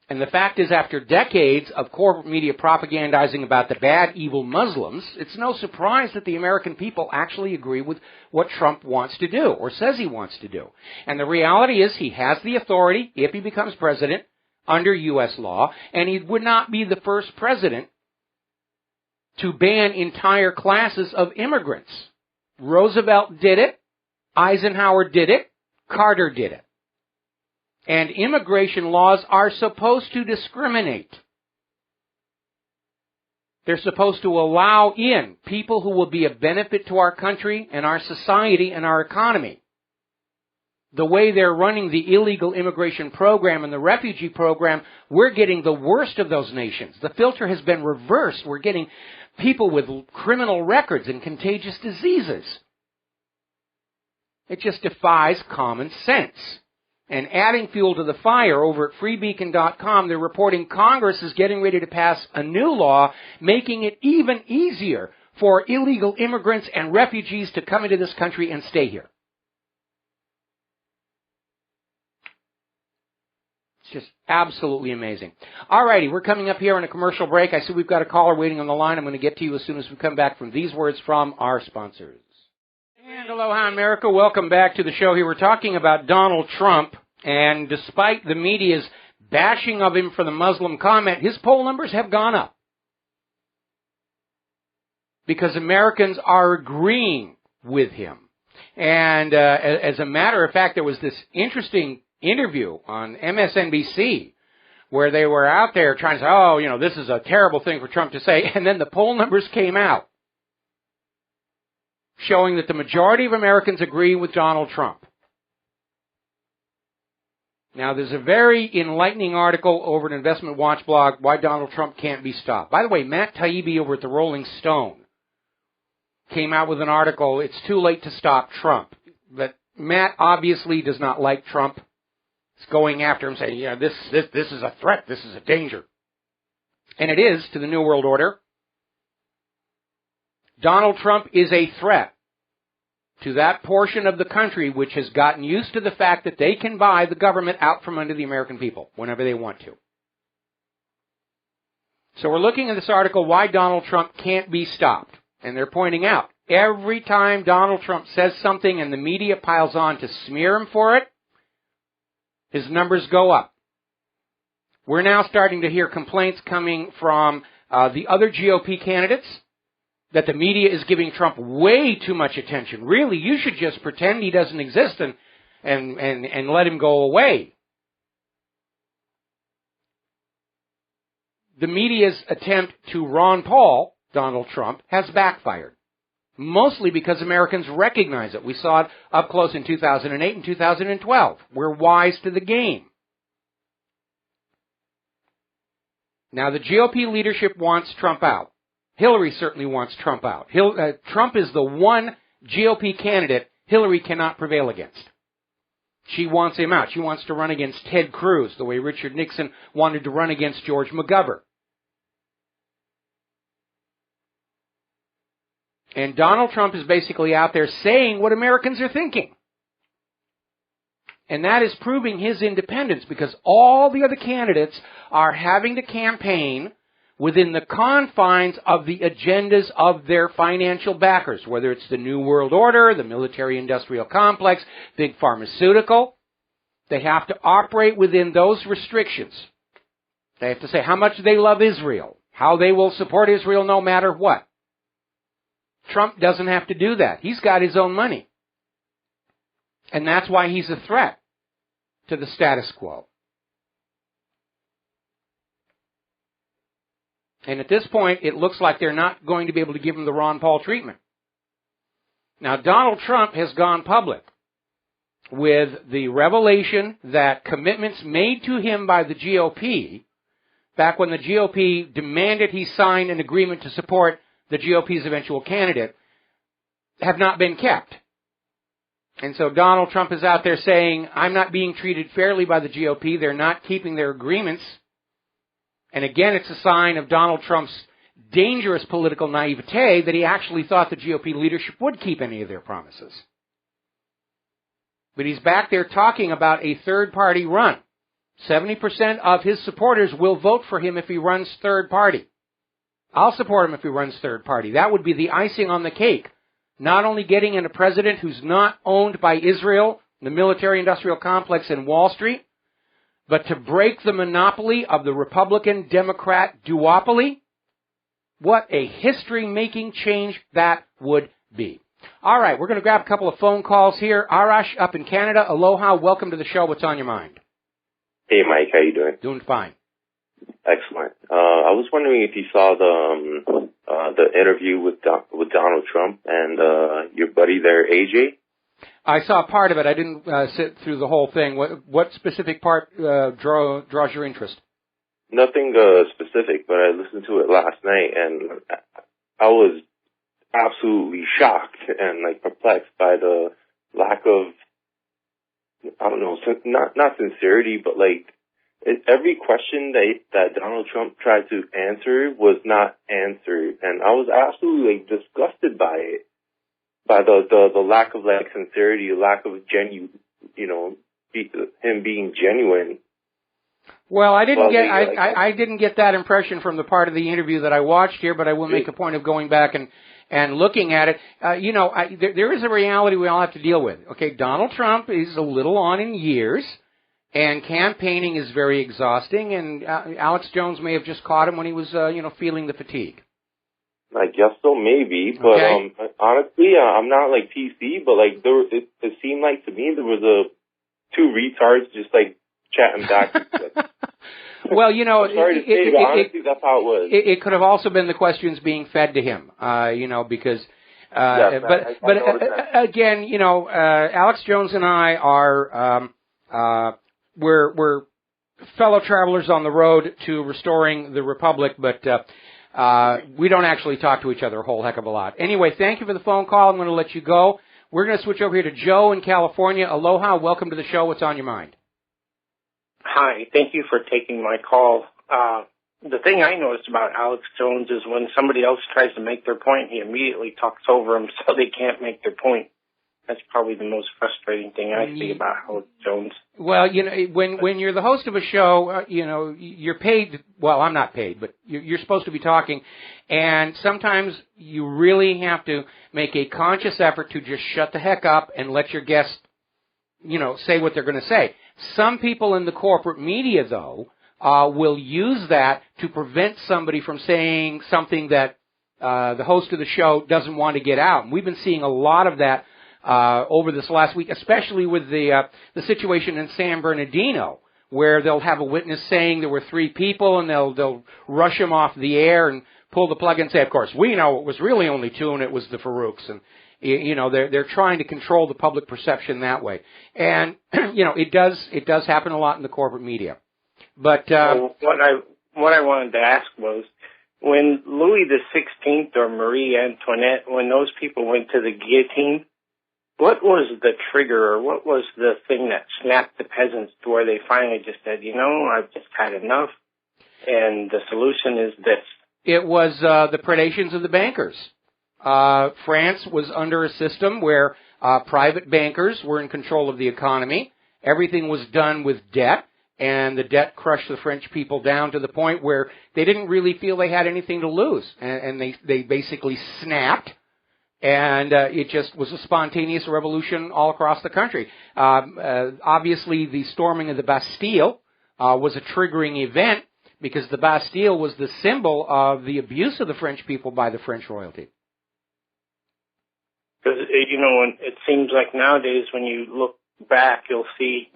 And the fact is, after decades of corporate media propagandizing about the bad, evil Muslims, it's no surprise that the American people actually agree with what Trump wants to do, or says he wants to do. And the reality is, he has the authority, if he becomes president, under U.S. law, and he would not be the first president to ban entire classes of immigrants. Roosevelt did it, Eisenhower did it, Carter did it. And immigration laws are supposed to discriminate. They're supposed to allow in people who will be a benefit to our country and our society and our economy. The way they're running the illegal immigration program and the refugee program, we're getting the worst of those nations. The filter has been reversed. We're getting people with criminal records and contagious diseases. It just defies common sense. And adding fuel to the fire, over at freebeacon.com, they're reporting Congress is getting ready to pass a new law making it even easier for illegal immigrants and refugees to come into this country and stay here. It's just absolutely amazing. All righty, we're coming up here on a commercial break. I see we've got a caller waiting on the line. I'm going to get to you as soon as we come back from these words from our sponsors. And aloha, America. Welcome back to the show here. We're talking about Donald Trump, and despite the media's bashing of him for the Muslim comment, his poll numbers have gone up because Americans are agreeing with him. And as a matter of fact, there was this interesting interview on MSNBC where they were out there trying to say, oh, you know, this is a terrible thing for Trump to say, and then the poll numbers came out showing that the majority of Americans agree with Donald Trump. Now, there's a very enlightening article over at Investment Watch blog, Why Donald Trump Can't Be Stopped. By the way, Matt Taibbi over at the Rolling Stone came out with an article, It's Too Late to Stop Trump. But Matt obviously does not like Trump. He's going after him, saying, yeah, this is a threat, this is a danger. And it is to the New World Order. Donald Trump is a threat to that portion of the country which has gotten used to the fact that they can buy the government out from under the American people whenever they want to. So we're looking at this article, Why Donald Trump Can't Be Stopped. And they're pointing out, every time Donald Trump says something and the media piles on to smear him for it, his numbers go up. We're now starting to hear complaints coming from the other GOP candidates that the media is giving Trump way too much attention. Really, you should just pretend he doesn't exist and let him go away. The media's attempt to Ron Paul Donald Trump has backfired, mostly because Americans recognize it. We saw it up close in 2008 and 2012. We're wise to the game. Now, the GOP leadership wants Trump out. Hillary certainly wants Trump out. Trump is the one GOP candidate Hillary cannot prevail against. She wants him out. She wants to run against Ted Cruz, the way Richard Nixon wanted to run against George McGovern. And Donald Trump is basically out there saying what Americans are thinking. And that is proving his independence, because all the other candidates are having to campaign within the confines of the agendas of their financial backers, whether it's the New World Order, the military-industrial complex, big pharmaceutical. They have to operate within those restrictions. They have to say how much they love Israel, how they will support Israel no matter what. Trump doesn't have to do that. He's got his own money. And that's why he's a threat to the status quo. And at this point, it looks like they're not going to be able to give him the Ron Paul treatment. Now, Donald Trump has gone public with the revelation that commitments made to him by the GOP, back when the GOP demanded he sign an agreement to support the GOP's eventual candidate, have not been kept. And so Donald Trump is out there saying, I'm not being treated fairly by the GOP. They're not keeping their agreements. And again, it's a sign of Donald Trump's dangerous political naivete that he actually thought the GOP leadership would keep any of their promises. But he's back there talking about a third-party run. 70% of his supporters will vote for him if he runs third party. I'll support him if he runs third party. That would be the icing on the cake. Not only getting in a president who's not owned by Israel, the military-industrial complex, and Wall Street, but to break the monopoly of the Republican-Democrat duopoly. What a history-making change that would be. All right, we're going to grab a couple of phone calls here. Arash up in Canada. Aloha, welcome to the show. What's on your mind? Hey, Mike, how you doing? Doing fine. Excellent. I was wondering if you saw the interview with Donald Trump and your buddy there, AJ. I saw part of it. I didn't sit through the whole thing. What specific part draws your interest? Nothing specific, but I listened to it last night, and I was absolutely shocked and perplexed by the lack of I don't know, not sincerity, but like every question that Donald Trump tried to answer was not answered, and I was absolutely like disgusted by it, by the lack of like sincerity, lack of him being genuine. Well, I didn't get that impression from the part of the interview that I watched here, but I will make a point of going back and looking at it. There is a reality we all have to deal with. Okay, Donald Trump is a little on in years, and campaigning is very exhausting, and Alex Jones may have just caught him when he was, feeling the fatigue. I guess so, maybe, but okay. Honestly, I'm not like PC, but like it seemed like to me there was two retards just like chatting back. Well, I'm sorry to say, but honestly, that's how it was. It could have also been the questions being fed to him, because. Yes, Again, Alex Jones and I are we're fellow travelers on the road to restoring the republic, but we don't actually talk to each other a whole heck of a lot. Anyway, thank you for the phone call. I'm going to let you go. We're going to switch over here to Joe in California. Aloha, welcome to the show. What's on your mind? Hi, thank you for taking my call. The thing I noticed about Alex Jones is when somebody else tries to make their point, he immediately talks over them so they can't make their point. That's probably the most frustrating thing I see about Alex Jones. Well, when you're the host of a show, you're paid. Well, I'm not paid, but you're supposed to be talking, and sometimes you really have to make a conscious effort to just shut the heck up and let your guests, say what they're going to say. Some people in the corporate media, though, will use that to prevent somebody from saying something that the host of the show doesn't want to get out. And we've been seeing a lot of that over this last week, especially with the situation in San Bernardino, where they'll have a witness saying there were 3 people, and they'll rush him off the air and pull the plug and say, of course, we know it was really only 2, and it was the Farouks. And they're trying to control the public perception that way. And it does happen a lot in the corporate media. But what I wanted to ask was, when Louis XVI or Marie Antoinette, when those people went to the guillotine, what was the trigger, or what was the thing that snapped the peasants to where they finally just said, I've just had enough, and the solution is this? It was the predations of the bankers. France was under a system where private bankers were in control of the economy. Everything was done with debt, and the debt crushed the French people down to the point where they didn't really feel they had anything to lose, and they basically snapped. And it just was a spontaneous revolution all across the country. Obviously, the storming of the Bastille was a triggering event, because the Bastille was the symbol of the abuse of the French people by the French royalty. Because, it seems like nowadays when you look back, you'll see,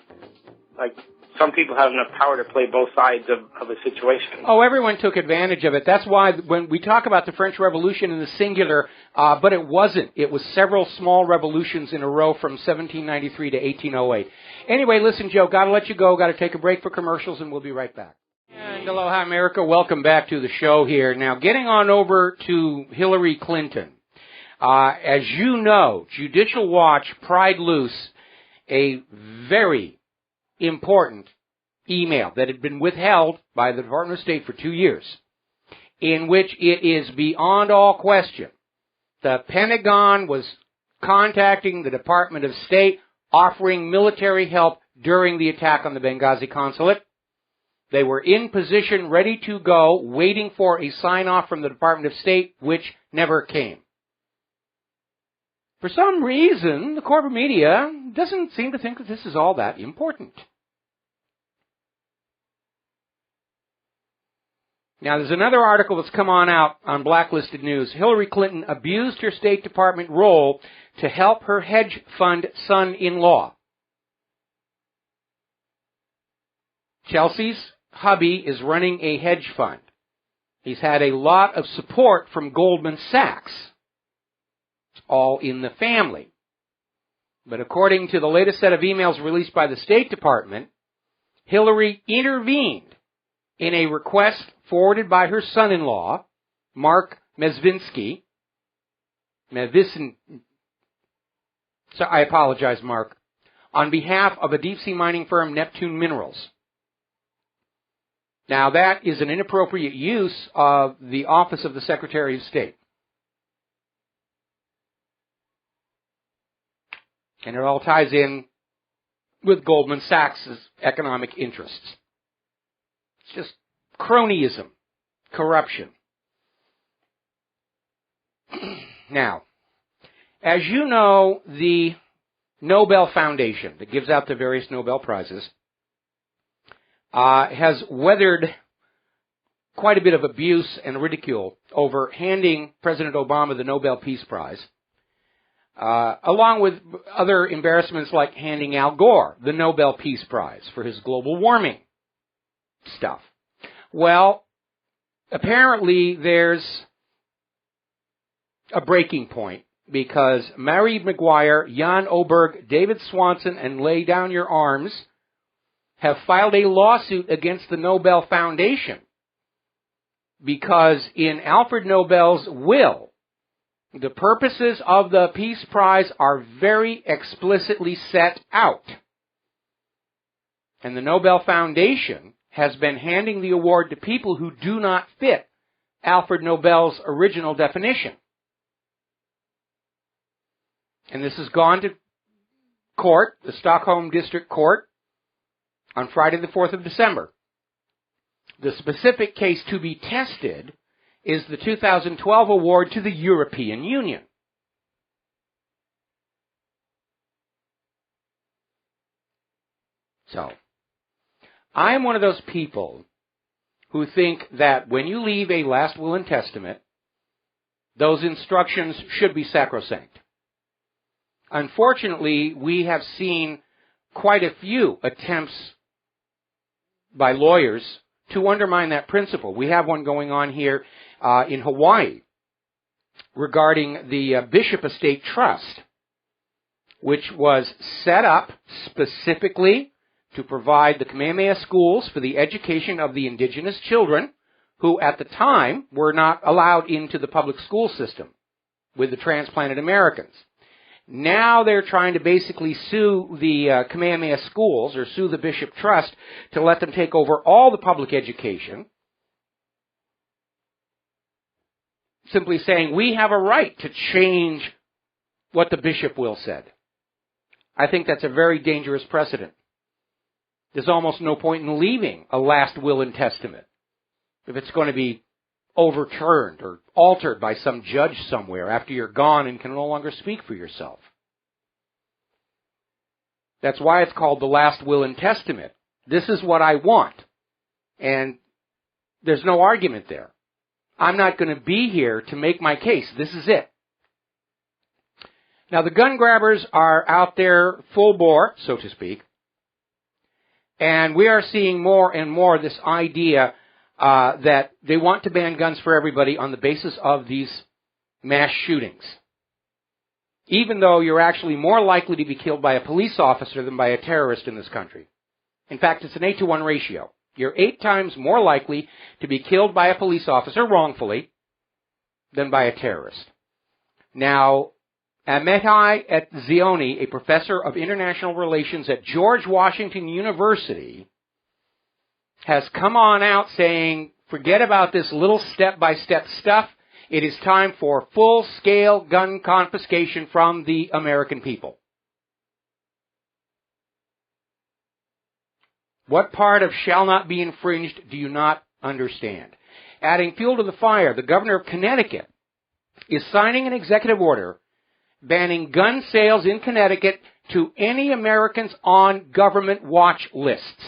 like, some people have enough power to play both sides of a situation. Oh, everyone took advantage of it. That's why when we talk about the French Revolution in the singular, but it wasn't. It was several small revolutions in a row from 1793 to 1808. Anyway, listen, Joe, got to let you go. Got to take a break for commercials, and we'll be right back. And aloha, America. Welcome back to the show here. Now, getting on over to Hillary Clinton. As you know, Judicial Watch pried loose a very important email that had been withheld by the Department of State for 2 years, in which it is beyond all question the Pentagon was contacting the Department of State, offering military help during the attack on the Benghazi consulate. They were in position, ready to go, waiting for a sign-off from the Department of State, which never came. For some reason, the corporate media doesn't seem to think that this is all that important. Now, there's another article that's come out on Blacklisted News. Hillary Clinton abused her State Department role to help her hedge fund son-in-law. Chelsea's hubby is running a hedge fund. He's had a lot of support from Goldman Sachs. It's all in the family. But according to the latest set of emails released by the State Department, Hillary intervened in a request forwarded by her son-in-law, Mark Mezvinsky. So I apologize, Mark. on behalf of a deep-sea mining firm, Neptune Minerals. Now, that is an inappropriate use of the office of the Secretary of State. And it all ties in with Goldman Sachs' economic interests. It's just cronyism, corruption. Now, as you know, the Nobel Foundation that gives out the various Nobel Prizes has weathered quite a bit of abuse and ridicule over handing President Obama the Nobel Peace Prize, along with other embarrassments like handing Al Gore the Nobel Peace Prize for his global warming stuff. Well, apparently there's a breaking point because Mary McGuire, Jan Oberg, David Swanson, and Lay Down Your Arms have filed a lawsuit against the Nobel Foundation because in Alfred Nobel's will, the purposes of the Peace Prize are very explicitly set out. And the Nobel Foundation has been handing the award to people who do not fit Alfred Nobel's original definition. And this has gone to court, the Stockholm District Court, on Friday the 4th of December. The specific case to be tested is the 2012 award to the European Union. So, I am one of those people who think that when you leave a last will and testament, those instructions should be sacrosanct. Unfortunately, we have seen quite a few attempts by lawyers to undermine that principle. We have one going on here in Hawaii regarding the Bishop Estate Trust, which was set up specifically to provide the Kamehameha schools for the education of the indigenous children who at the time were not allowed into the public school system with the transplanted Americans. Now they're trying to basically sue the Kamehameha schools or sue the Bishop Trust to let them take over all the public education, simply saying we have a right to change what the bishop will said. I think that's a very dangerous precedent. There's almost no point in leaving a last will and testament if it's going to be overturned or altered by some judge somewhere after you're gone and can no longer speak for yourself. That's why it's called the last will and testament. This is what I want. And there's no argument there. I'm not going to be here to make my case. This is it. Now, the gun grabbers are out there full bore, so to speak. And we are seeing more and more this idea that they want to ban guns for everybody on the basis of these mass shootings. Even though you're actually more likely to be killed by a police officer than by a terrorist in this country. In fact, it's an 8-to-1 ratio. You're 8 times more likely to be killed by a police officer wrongfully than by a terrorist. Now, Amitai Etzioni, a professor of international relations at George Washington University, has come on out saying, forget about this little step-by-step stuff. It is time for full-scale gun confiscation from the American people. What part of shall not be infringed do you not understand? Adding fuel to the fire, the governor of Connecticut is signing an executive order banning gun sales in Connecticut to any Americans on government watch lists.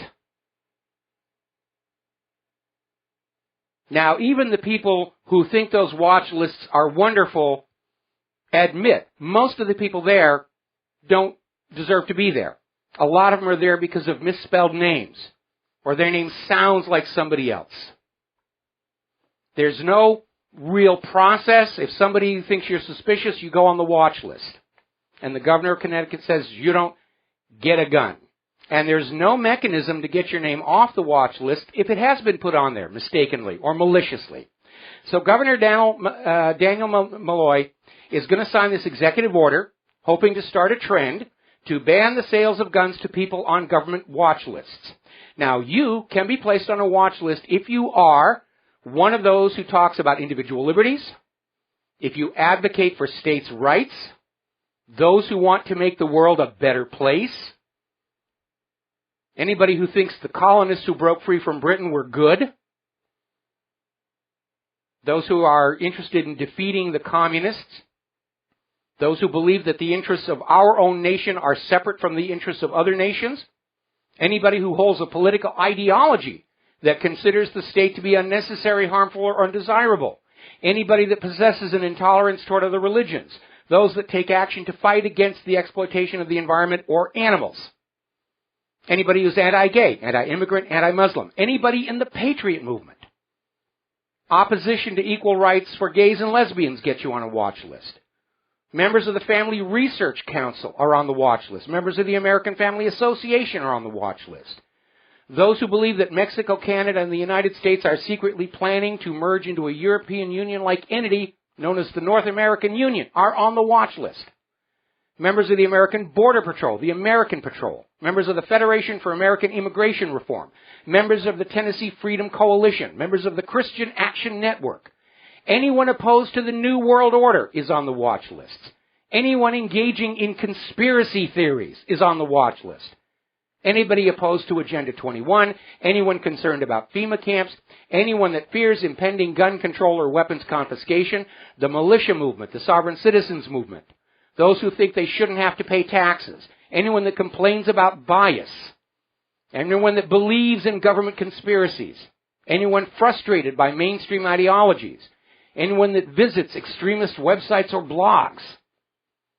Now, even the people who think those watch lists are wonderful admit most of the people there don't deserve to be there. A lot of them are there because of misspelled names, or their name sounds like somebody else. There's no real process. If somebody thinks you're suspicious, you go on the watch list. And the governor of Connecticut says you don't get a gun. And there's no mechanism to get your name off the watch list if it has been put on there mistakenly or maliciously. So Governor Daniel Malloy is going to sign this executive order, hoping to start a trend to ban the sales of guns to people on government watch lists. Now, you can be placed on a watch list if you are one of those who talks about individual liberties, if you advocate for states' rights, those who want to make the world a better place, anybody who thinks the colonists who broke free from Britain were good, those who are interested in defeating the communists, those who believe that the interests of our own nation are separate from the interests of other nations, anybody who holds a political ideology that considers the state to be unnecessary, harmful, or undesirable, anybody that possesses an intolerance toward other religions, those that take action to fight against the exploitation of the environment or animals, anybody who's anti-gay, anti-immigrant, anti-Muslim, anybody in the patriot movement. Opposition to equal rights for gays and lesbians gets you on a watch list. Members of the Family Research Council are on the watch list. Members of the American Family Association are on the watch list. Those who believe that Mexico, Canada, and the United States are secretly planning to merge into a European Union-like entity known as the North American Union are on the watch list. Members of the American Border Patrol, the American Patrol, members of the Federation for American Immigration Reform, members of the Tennessee Freedom Coalition, members of the Christian Action Network. Anyone opposed to the New World Order is on the watch lists. Anyone engaging in conspiracy theories is on the watch list. Anybody opposed to Agenda 21, anyone concerned about FEMA camps, anyone that fears impending gun control or weapons confiscation, the militia movement, the sovereign citizens movement, those who think they shouldn't have to pay taxes, anyone that complains about bias, anyone that believes in government conspiracies, anyone frustrated by mainstream ideologies, anyone that visits extremist websites or blogs,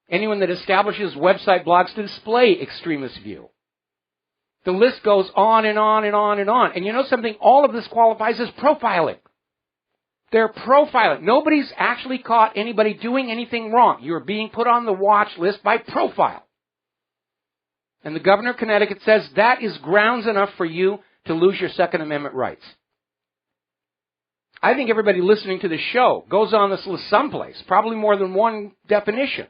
anyone that establishes website blogs to display extremist view. The list goes on and on and on and on. And you know something? All of this qualifies as profiling. They're profiling. Nobody's actually caught anybody doing anything wrong. You're being put on the watch list by profile. And the governor of Connecticut says that is grounds enough for you to lose your Second Amendment rights. I think everybody listening to this show goes on this list someplace, probably more than one definition.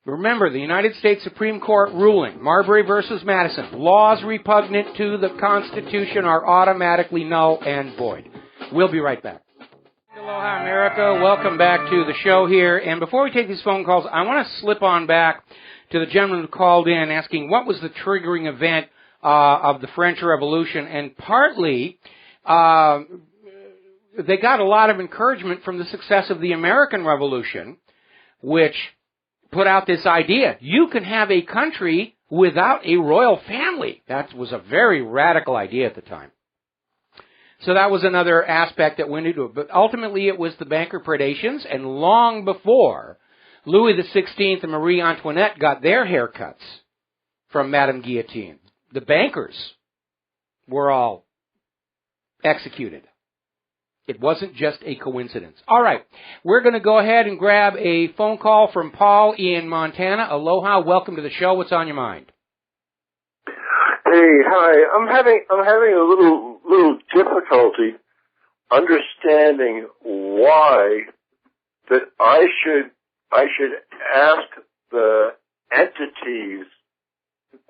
Remember, the United States Supreme Court ruling, Marbury versus Madison, laws repugnant to the Constitution are automatically null and void. We'll be right back. Aloha, America. Welcome back to the show here. And before we take these phone calls, I want to slip on back to the gentleman who called in asking what was the triggering event of the French Revolution. And partly, they got a lot of encouragement from the success of the American Revolution, which put out this idea. You can have a country without a royal family. That was a very radical idea at the time. So that was another aspect that went into it. But ultimately it was the banker predations, and long before Louis XVI and Marie Antoinette got their haircuts from Madame Guillotine, the bankers were all executed. It wasn't just a coincidence. All right. We're going to go ahead and grab a phone call from Paul in Montana. Aloha. Welcome to the show. What's on your mind? Hey, hi. I'm having a little difficulty understanding why that I should ask the entities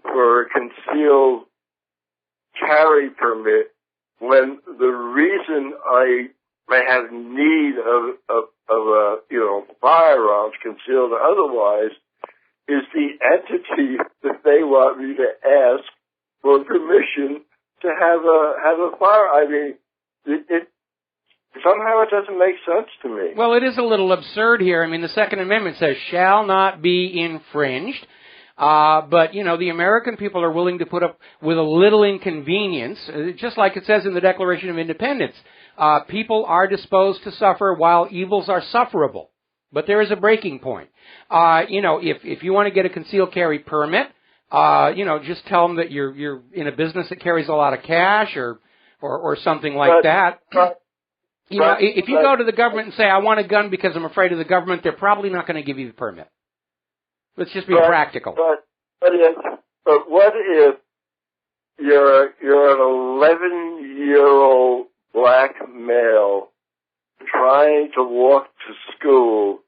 for a concealed carry permit when the reason I may have need of firearms, concealed or otherwise, is the entity that they want me to ask for permission to have a fire. I mean, it somehow it doesn't make sense to me. Well, it is a little absurd here. I mean, the Second Amendment says shall not be infringed. But, the American people are willing to put up with a little inconvenience, just like it says in the Declaration of Independence. People are disposed to suffer while evils are sufferable. But there is a breaking point. If you want to get a concealed carry permit, just tell them that you're in a business that carries a lot of cash or something like that. If you go to the government and say, I want a gun because I'm afraid of the government, they're probably not going to give you the permit. Let's just be practical. But what if you're an 11-year-old black male trying to walk to school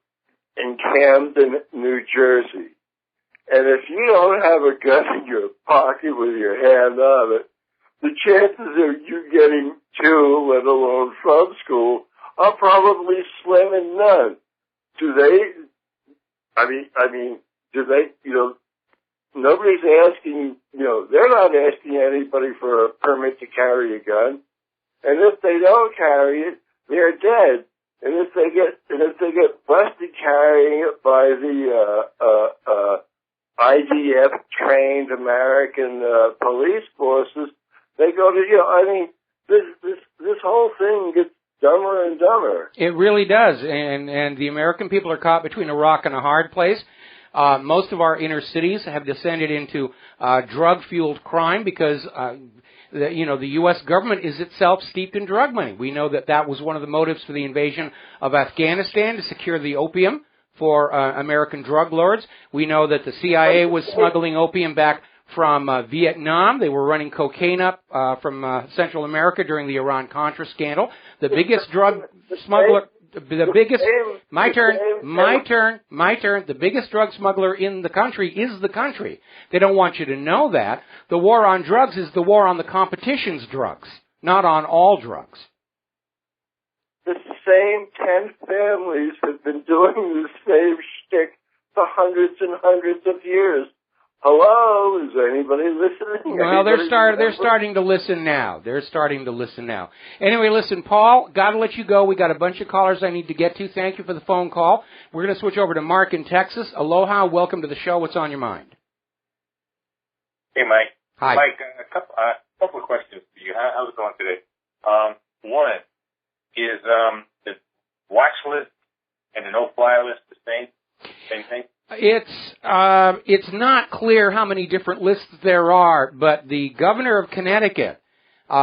in Camden, New Jersey. And if you don't have a gun in your pocket with your hand on it, the chances of you getting to, let alone from school, are probably slim and none. Do they, nobody's asking, they're not asking anybody for a permit to carry a gun. And if they don't carry it, they're dead. And if they get busted carrying it by the IDF trained American police forces, they go to this whole thing gets dumber and dumber. It really does, and the American people are caught between a rock and a hard place. Most of our inner cities have descended into drug-fueled crime because the U.S. government is itself steeped in drug money. We know that was one of the motives for the invasion of Afghanistan, to secure the opium for American drug lords. We know that the CIA was smuggling opium back from Vietnam. They were running cocaine up from Central America during the Iran-Contra scandal. The biggest drug smuggler, my turn. The biggest drug smuggler in the country is the country. They don't want you to know that. The war on drugs is the war on the competition's drugs, not on all drugs. The same 10 families have been doing the same shtick for hundreds and hundreds of years. Hello, is anybody listening? Well, they're starting to listen now. Anyway, listen, Paul, got to let you go. We got a bunch of callers I need to get to. Thank you for the phone call. We're going to switch over to Mark in Texas. Aloha, welcome to the show. What's on your mind? Hey, Mike. Hi. Mike, a couple of questions for you. How's it going today? One is the watch list and the no-fly list the same thing? It's not clear how many different lists there are, but the governor of Connecticut,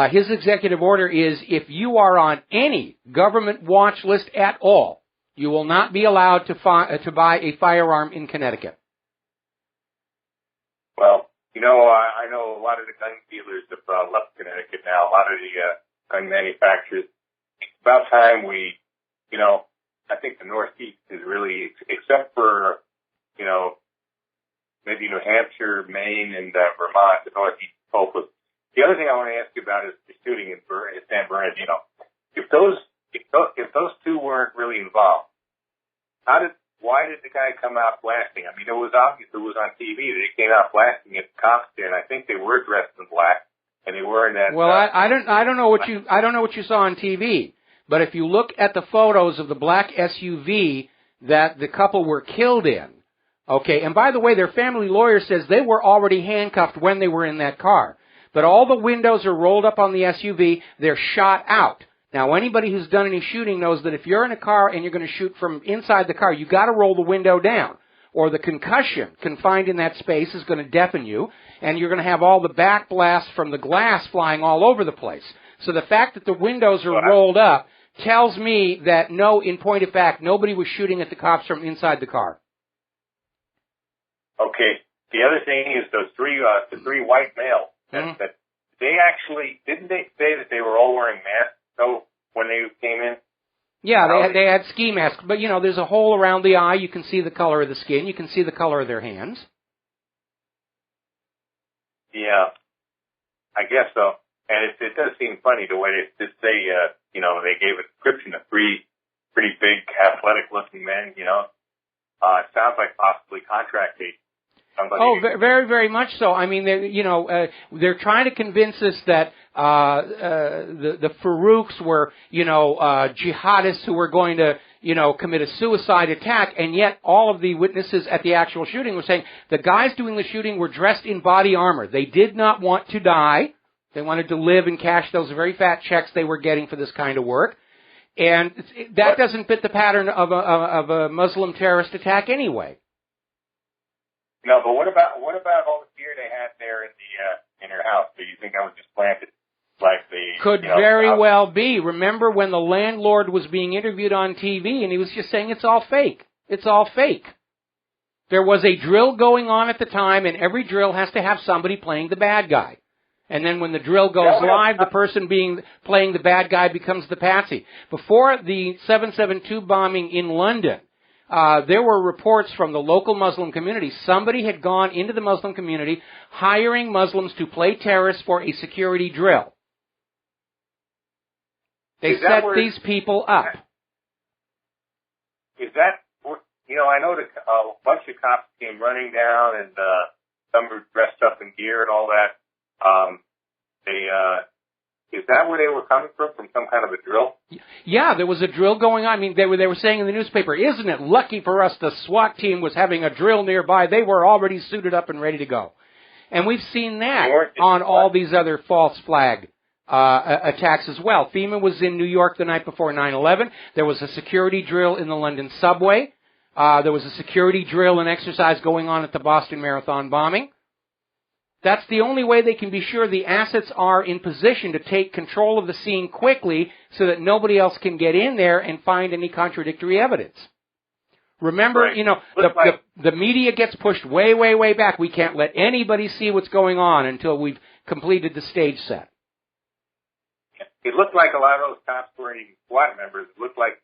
his executive order is if you are on any government watch list at all, you will not be allowed to buy a firearm in Connecticut. Well, I know a lot of the gun dealers have left Connecticut now, a lot of the gun manufacturers. It's about time we, I think the Northeast is really, except for maybe New Hampshire, Maine, and Vermont, the Northeast is hopeless. The other thing I want to ask you about is the shooting in San Bernardino. If those two weren't really involved, why did the guy come out blasting? I mean, it was obvious. It was on TV that he came out blasting at the cops there, and I think they were dressed in black, and they were in that. Well, I don't know what you saw on TV, but if you look at the photos of the black SUV that the couple were killed in. Okay, and by the way, their family lawyer says they were already handcuffed when they were in that car. But all the windows are rolled up on the SUV. They're shot out. Now, anybody who's done any shooting knows that if you're in a car and you're going to shoot from inside the car, you got to roll the window down, or the concussion confined in that space is going to deafen you, and you're going to have all the back blast from the glass flying all over the place. So the fact that the windows are rolled up tells me that in point of fact, nobody was shooting at the cops from inside the car. Okay. The other thing is the three white males. That they actually didn't they say that they were all wearing masks? So when they came in. Yeah, they had ski masks, but there's a hole around the eye. You can see the color of the skin. You can see the color of their hands. Yeah, I guess so. And it does seem funny the way they just say, they gave a description of three pretty big, athletic-looking men. It sounds like possibly contract agents. Very, very much so. I mean, they're trying to convince us that the Farouks were, jihadists who were going to, commit a suicide attack, and yet all of the witnesses at the actual shooting were saying the guys doing the shooting were dressed in body armor. They did not want to die. They wanted to live and cash those very fat checks they were getting for this kind of work. And that doesn't fit the pattern of a Muslim terrorist attack anyway. No, but what about all the fear they had there in their house? Do you think that was just planted? Could very well be. Remember when the landlord was being interviewed on TV and he was just saying it's all fake. It's all fake. There was a drill going on at the time, and every drill has to have somebody playing the bad guy. And then when the drill goes live, the person playing the bad guy becomes the patsy. Before the 772 bombing in London, there were reports from the local Muslim community. Somebody had gone into the Muslim community hiring Muslims to play terrorists for a security drill. They set these people up. Is that, I know a bunch of cops came running down and some were dressed up in gear and all that. Is that where they were coming from some kind of a drill? Yeah, there was a drill going on. I mean, they were saying in the newspaper, isn't it lucky for us the SWAT team was having a drill nearby? They were already suited up and ready to go. And we've seen that on all these other false flag attacks as well. FEMA was in New York the night before 9/11. There was a security drill in the London subway. There was a security drill and exercise going on at the Boston Marathon bombing. That's the only way they can be sure the assets are in position to take control of the scene quickly so that nobody else can get in there and find any contradictory evidence. Remember, the media gets pushed way, way, way back. We can't let anybody see what's going on until we've completed the stage set. It looked like a lot of those cops weren't even SWAT members. It looked like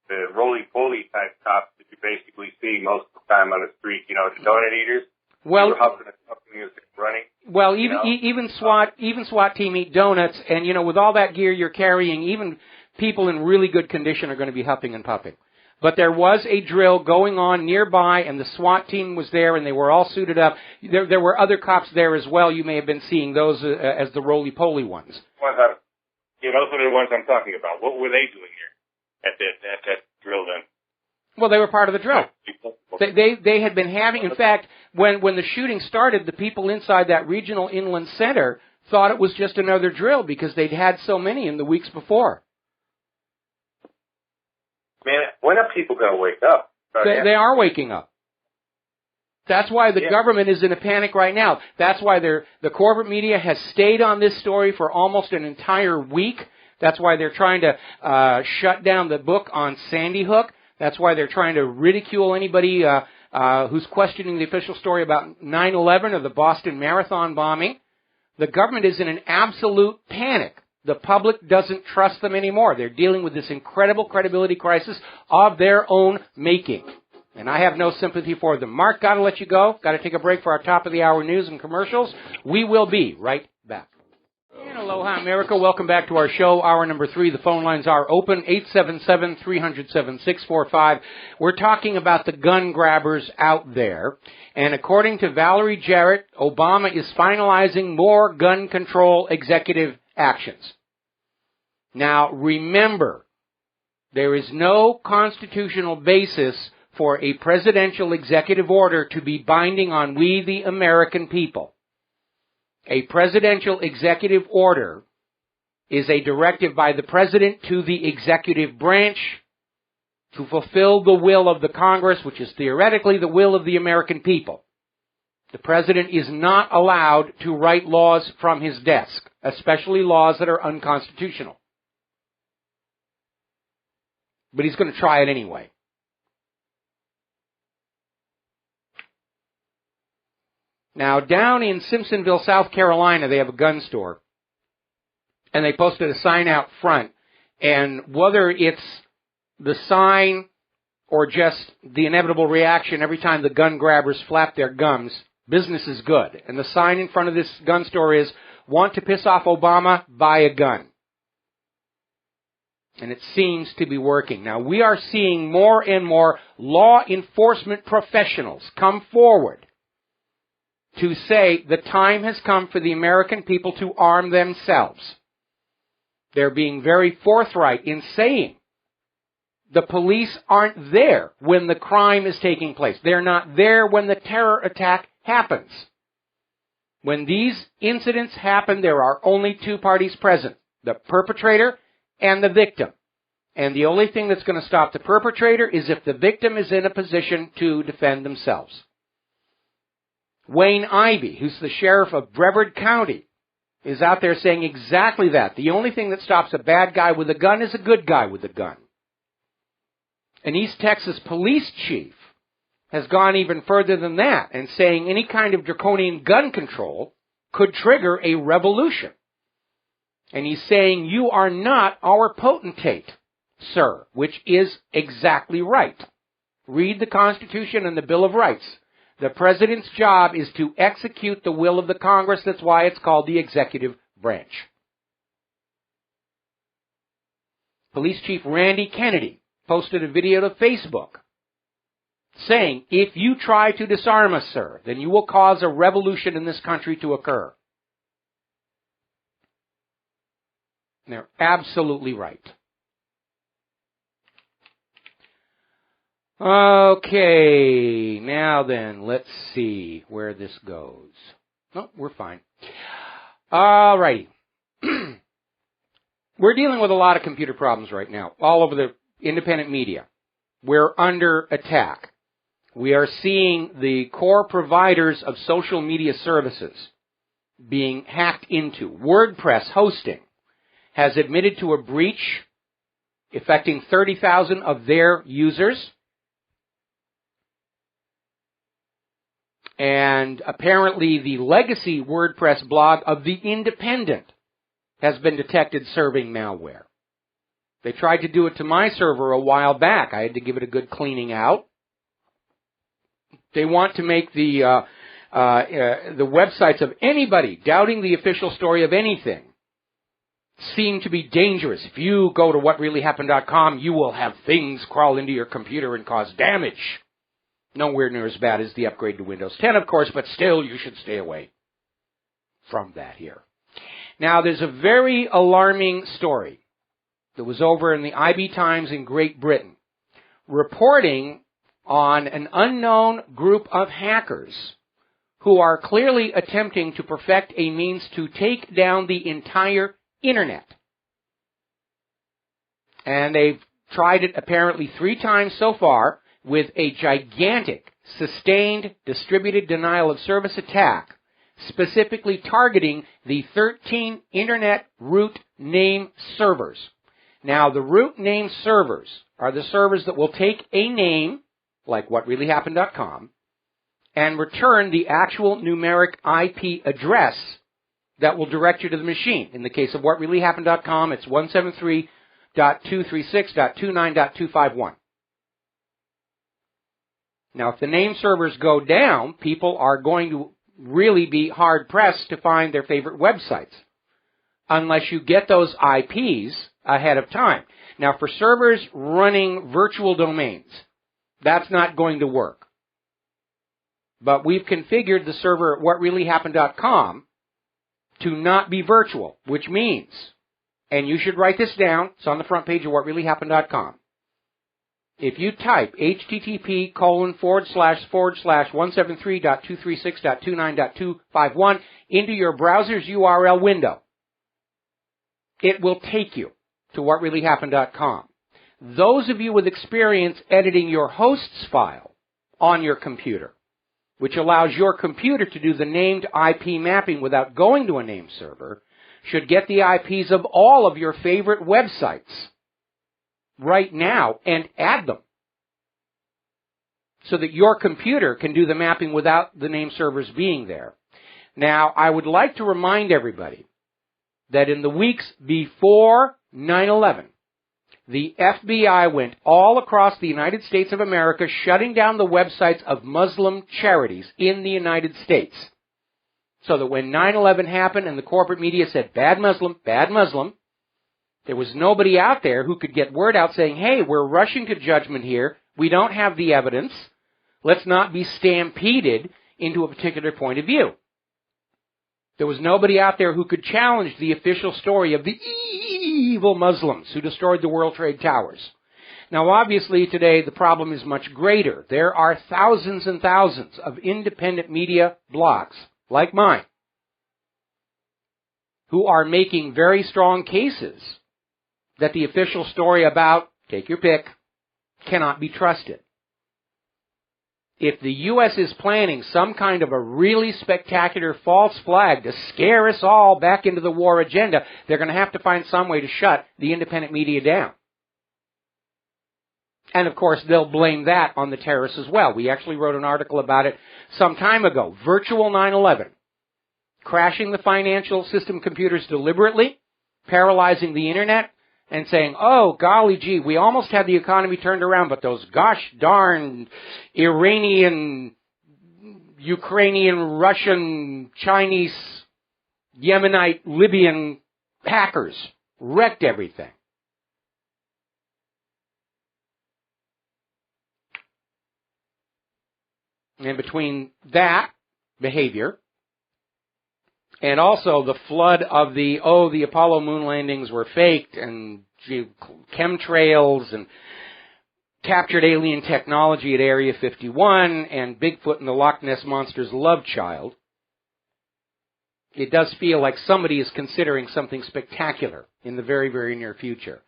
the roly-poly type cops that you basically see most of the time on the street, the donut eaters. Well, running. Well, even SWAT team eat donuts, and with all that gear you're carrying, even people in really good condition are going to be huffing and puffing. But there was a drill going on nearby, and the SWAT team was there, and they were all suited up. There were other cops there as well. You may have been seeing those as the roly-poly ones. Those are the ones I'm talking about. What were they doing here at that drill then? Well, they were part of the drill. They had been having, in fact, when the shooting started, the people inside that regional inland center thought it was just another drill because they'd had so many in the weeks before. Man, when are people going to wake up? They are waking up. That's why the government is in a panic right now. That's why the corporate media has stayed on this story for almost an entire week. That's why they're trying to shut down the book on Sandy Hook. That's why they're trying to ridicule anybody who's questioning the official story about 9/11 or the Boston Marathon bombing. The government is in an absolute panic. The public doesn't trust them anymore. They're dealing with this incredible credibility crisis of their own making. And I have no sympathy for them. Mark, got to let you go. Got to take a break for our top of the hour news and commercials. We will be right back. And aloha, America. Welcome back to our show, hour number 3. The phone lines are open, 877-300-7645. We're talking about the gun grabbers out there. And according to Valerie Jarrett, Obama is finalizing more gun control executive actions. Now, remember, there is no constitutional basis for a presidential executive order to be binding on we, the American people. A presidential executive order is a directive by the president to the executive branch to fulfill the will of the Congress, which is theoretically the will of the American people. The president is not allowed to write laws from his desk, especially laws that are unconstitutional. But he's going to try it anyway. Now, down in Simpsonville, South Carolina, they have a gun store. And they posted a sign out front. And whether it's the sign or just the inevitable reaction every time the gun grabbers flap their gums, business is good. And the sign in front of this gun store is, want to piss off Obama? Buy a gun. And it seems to be working. Now, we are seeing more and more law enforcement professionals come forward to say the time has come for the American people to arm themselves. They're being very forthright in saying the police aren't there when the crime is taking place. They're not there when the terror attack happens. When these incidents happen, there are only two parties present, the perpetrator and the victim. And the only thing that's going to stop the perpetrator is if the victim is in a position to defend themselves. Wayne Ivey, who's the sheriff of Brevard County, is out there saying exactly that. The only thing that stops a bad guy with a gun is a good guy with a gun. An East Texas police chief has gone even further than that and saying any kind of draconian gun control could trigger a revolution. And he's saying, you are not our potentate, sir, which is exactly right. Read the Constitution and the Bill of Rights. The president's job is to execute the will of the Congress. That's why it's called the executive branch. Police Chief Randy Kennedy posted a video to Facebook saying, if you try to disarm us, sir, then you will cause a revolution in this country to occur. And they're absolutely right. Okay, now then, let's see where this goes. No, we're fine. All righty. We're dealing with a lot of computer problems right now, all over the independent media. We're under attack. We are seeing the core providers of social media services being hacked into. WordPress hosting has admitted to a breach affecting 30,000 of their users. And apparently the legacy WordPress blog of The Independent has been detected serving malware. They tried to do it to my server a while back. I had to give it a good cleaning out. They want to make the websites of anybody doubting the official story of anything seem to be dangerous. If you go to WhatReallyHappened.com, you will have things crawl into your computer and cause damage. Nowhere near as bad as the upgrade to Windows 10, of course, but still you should stay away from that here. Now, there's a very alarming story that was over in the IB Times in Great Britain, reporting on an unknown group of hackers who are clearly attempting to perfect a means to take down the entire Internet. And they've tried it apparently 3 times so far, with a gigantic, sustained, distributed denial of service attack, specifically targeting the 13 Internet root name servers. Now, the root name servers are the servers that will take a name, like WhatReallyHappened.com, and return the actual numeric IP address that will direct you to the machine. In the case of WhatReallyHappened.com, it's 173.236.29.251. Now, if the name servers go down, people are going to really be hard-pressed to find their favorite websites, unless you get those IPs ahead of time. Now, for servers running virtual domains, that's not going to work. But we've configured the server at WhatReallyHappened.com to not be virtual, which means, and you should write this down, it's on the front page of WhatReallyHappened.com. If you type http://173.236.29.251 into your browser's URL window, it will take you to WhatReallyHappened.com. Those of you with experience editing your host's file on your computer, which allows your computer to do the named IP mapping without going to a name server, should get the IPs of all of your favorite websites right now and add them so that your computer can do the mapping without the name servers being there. Now, I would like to remind everybody that in the weeks before 9/11, the FBI went all across the United States of America shutting down the websites of Muslim charities in the United States. So that when 9/11 happened and the corporate media said, bad Muslim, there was nobody out there who could get word out saying, hey, we're rushing to judgment here. We don't have the evidence. Let's not be stampeded into a particular point of view. There was nobody out there who could challenge the official story of the evil Muslims who destroyed the World Trade Towers. Now, obviously, today the problem is much greater. There are thousands and thousands of independent media blogs, like mine, who are making very strong cases that the official story about, take your pick, cannot be trusted. If the U.S. is planning some kind of a really spectacular false flag to scare us all back into the war agenda, they're going to have to find some way to shut the independent media down. And, of course, they'll blame that on the terrorists as well. We actually wrote an article about it some time ago. Virtual 9/11. Crashing the financial system computers deliberately, paralyzing the Internet, and saying, oh, golly gee, we almost had the economy turned around, but those gosh darn Iranian, Ukrainian, Russian, Chinese, Yemenite, Libyan hackers wrecked everything. And between that behavior and also the flood of the Apollo moon landings were faked and chemtrails and captured alien technology at Area 51 and Bigfoot and the Loch Ness Monster's love child, it does feel like somebody is considering something spectacular in the very, very near future.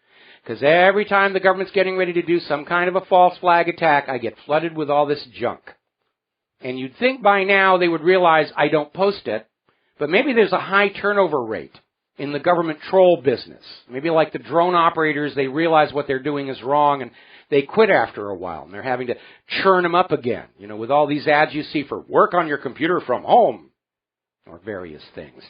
Because every time the government's getting ready to do some kind of a false flag attack, I get flooded with all this junk. And you'd think by now they would realize I don't post it, but maybe there's a high turnover rate in the government troll business. Maybe like the drone operators, they realize what they're doing is wrong and they quit after a while, and they're having to churn them up again, with all these ads you see for work on your computer from home, or various things.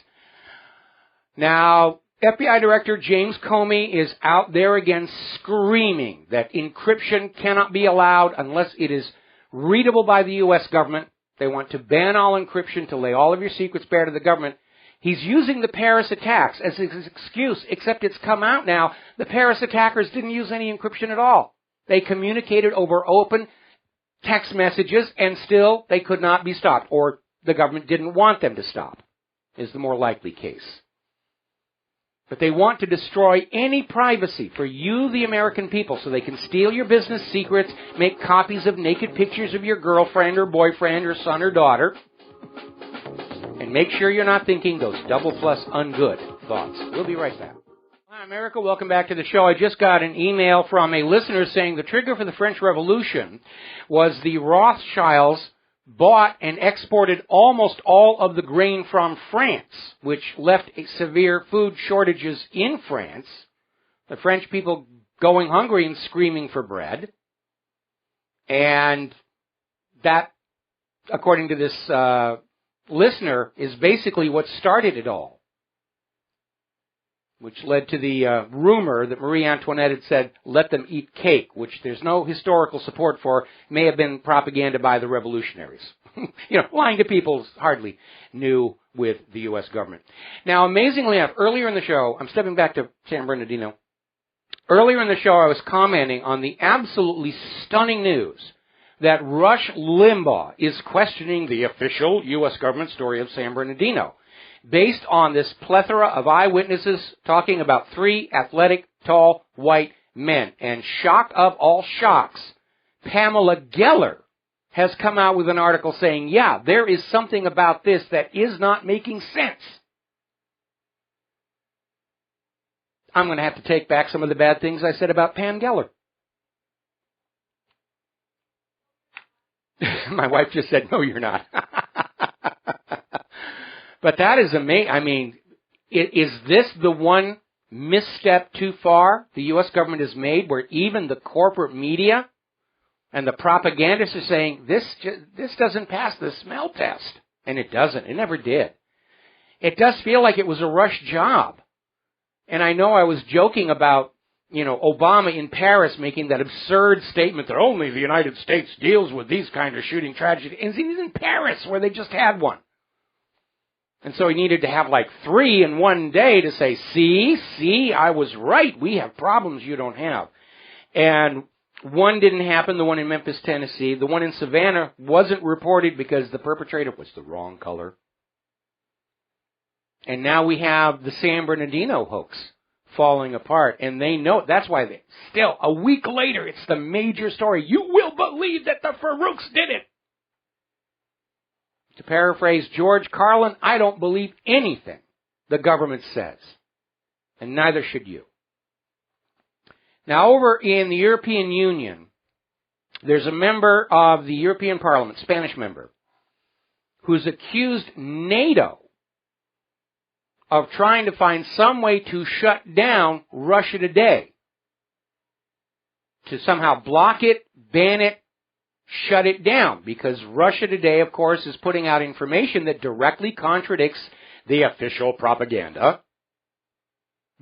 Now, FBI Director James Comey is out there again screaming that encryption cannot be allowed unless it is readable by the U.S. government. They want to ban all encryption to lay all of your secrets bare to the government. He's using the Paris attacks as his excuse, except it's come out now the Paris attackers didn't use any encryption at all. They communicated over open text messages, and still they could not be stopped, or the government didn't want them to stop, is the more likely case. But they want to destroy any privacy for you, the American people, so they can steal your business secrets, make copies of naked pictures of your girlfriend or boyfriend or son or daughter, and make sure you're not thinking those double plus ungood thoughts. We'll be right back. Hi, America. Welcome back to the show. I just got an email from a listener saying the trigger for the French Revolution was the Rothschilds bought and exported almost all of the grain from France, which left severe food shortages in France. The French people going hungry and screaming for bread. And that, according to this listener, is basically what started it all, which led to the rumor that Marie Antoinette had said, let them eat cake, which there's no historical support for, may have been propaganda by the revolutionaries. Lying to people is hardly new with the U.S. government. Now, amazingly enough, earlier in the show, I'm stepping back to San Bernardino. Earlier in the show, I was commenting on the absolutely stunning news that Rush Limbaugh is questioning the official U.S. government story of San Bernardino, based on this plethora of eyewitnesses talking about 3 athletic, tall, white men. And shock of all shocks, Pamela Geller has come out with an article saying, yeah, there is something about this that is not making sense. I'm going to have to take back some of the bad things I said about Pam Geller. My wife just said, no, you're not. But that is amazing. I mean, is this the one misstep too far the U.S. government has made, where even the corporate media and the propagandists are saying, this doesn't pass the smell test? And it doesn't. It never did. It does feel like it was a rush job. And I know I was joking about, Obama in Paris making that absurd statement that only the United States deals with these kind of shooting tragedies. And he's in Paris, where they just had one. And so he needed to have like 3 in one day to say, see, I was right. We have problems you don't have. And one didn't happen, the one in Memphis, Tennessee. The one in Savannah wasn't reported because the perpetrator was the wrong color. And now we have the San Bernardino hoax falling apart. And they know, that's why still, a week later, it's the major story. You will believe that the Farouks did it. To paraphrase George Carlin, I don't believe anything the government says, and neither should you. Now, over in the European Union, there's a member of the European Parliament, Spanish member, who's accused NATO of trying to find some way to shut down Russia Today, to somehow block it, ban it, shut it down, because Russia Today, of course, is putting out information that directly contradicts the official propaganda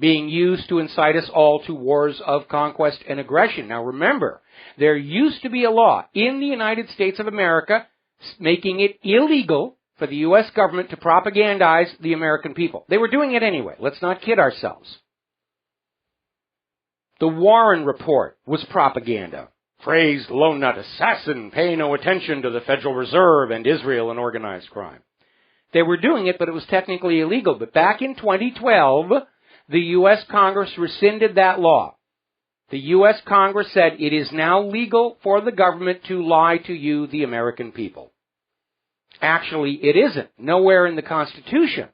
being used to incite us all to wars of conquest and aggression. Now remember, there used to be a law in the United States of America making it illegal for the U.S. government to propagandize the American people. They were doing it anyway. Let's not kid ourselves. The Warren Report was propaganda. Phrased lone nut assassin, pay no attention to the Federal Reserve and Israel and organized crime. They were doing it, but it was technically illegal. But back in 2012, the U.S. Congress rescinded that law. The U.S. Congress said it is now legal for the government to lie to you, the American people. Actually, it isn't. Nowhere in the Constitution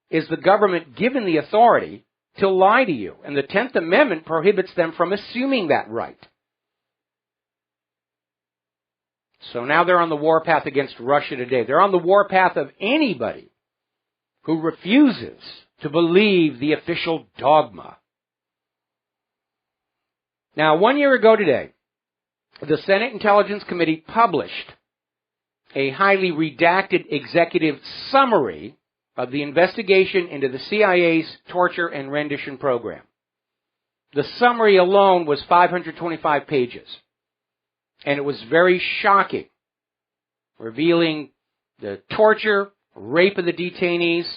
is the government given the authority to lie to you. And the 10th Amendment prohibits them from assuming that right. So now they're on the warpath against Russia today. They're on the warpath of anybody who refuses to believe the official dogma. Now, 1 year ago today, the Senate Intelligence Committee published a highly redacted executive summary of the investigation into the CIA's torture and rendition program. The summary alone was 525 pages. And it was very shocking, revealing the torture, rape of the detainees,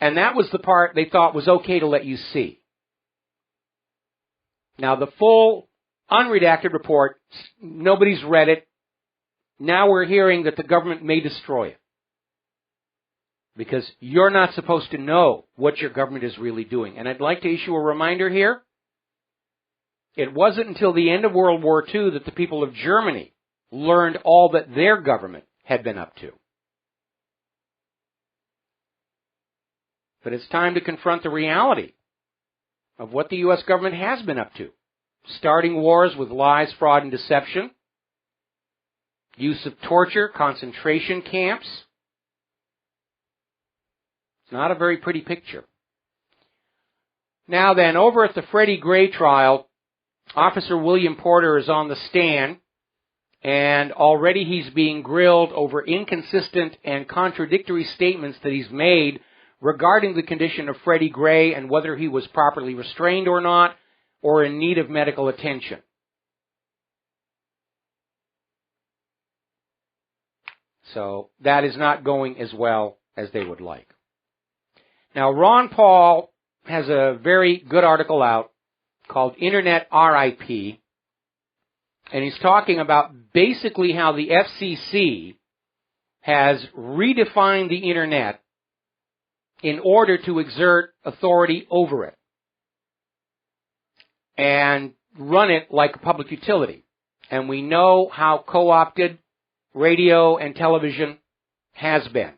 and that was the part they thought was okay to let you see. Now, the full, unredacted report, nobody's read it. Now we're hearing that the government may destroy it. Because you're not supposed to know what your government is really doing. And I'd like to issue a reminder here. It wasn't until the end of World War II that the people of Germany learned all that their government had been up to. But it's time to confront the reality of what the U.S. government has been up to. Starting wars with lies, fraud, and deception. Use of torture, concentration camps. It's not a very pretty picture. Now then, over at the Freddie Gray trial, Officer William Porter is on the stand, and already he's being grilled over inconsistent and contradictory statements that he's made regarding the condition of Freddie Gray and whether he was properly restrained or not, or in need of medical attention. So that is not going as well as they would like. Now, Ron Paul has a very good article out called Internet RIP, and he's talking about basically how the FCC has redefined the Internet in order to exert authority over it and run it like a public utility. And we know how co-opted radio and television has been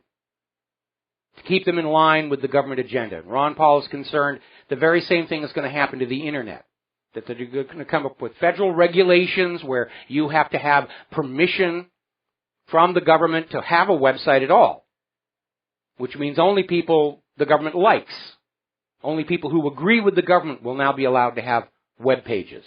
to keep them in line with the government agenda. Ron Paul is concerned the very same thing is going to happen to the Internet. That they're going to come up with federal regulations where you have to have permission from the government to have a website at all. Which means only people the government likes. Only people who agree with the government will now be allowed to have web pages.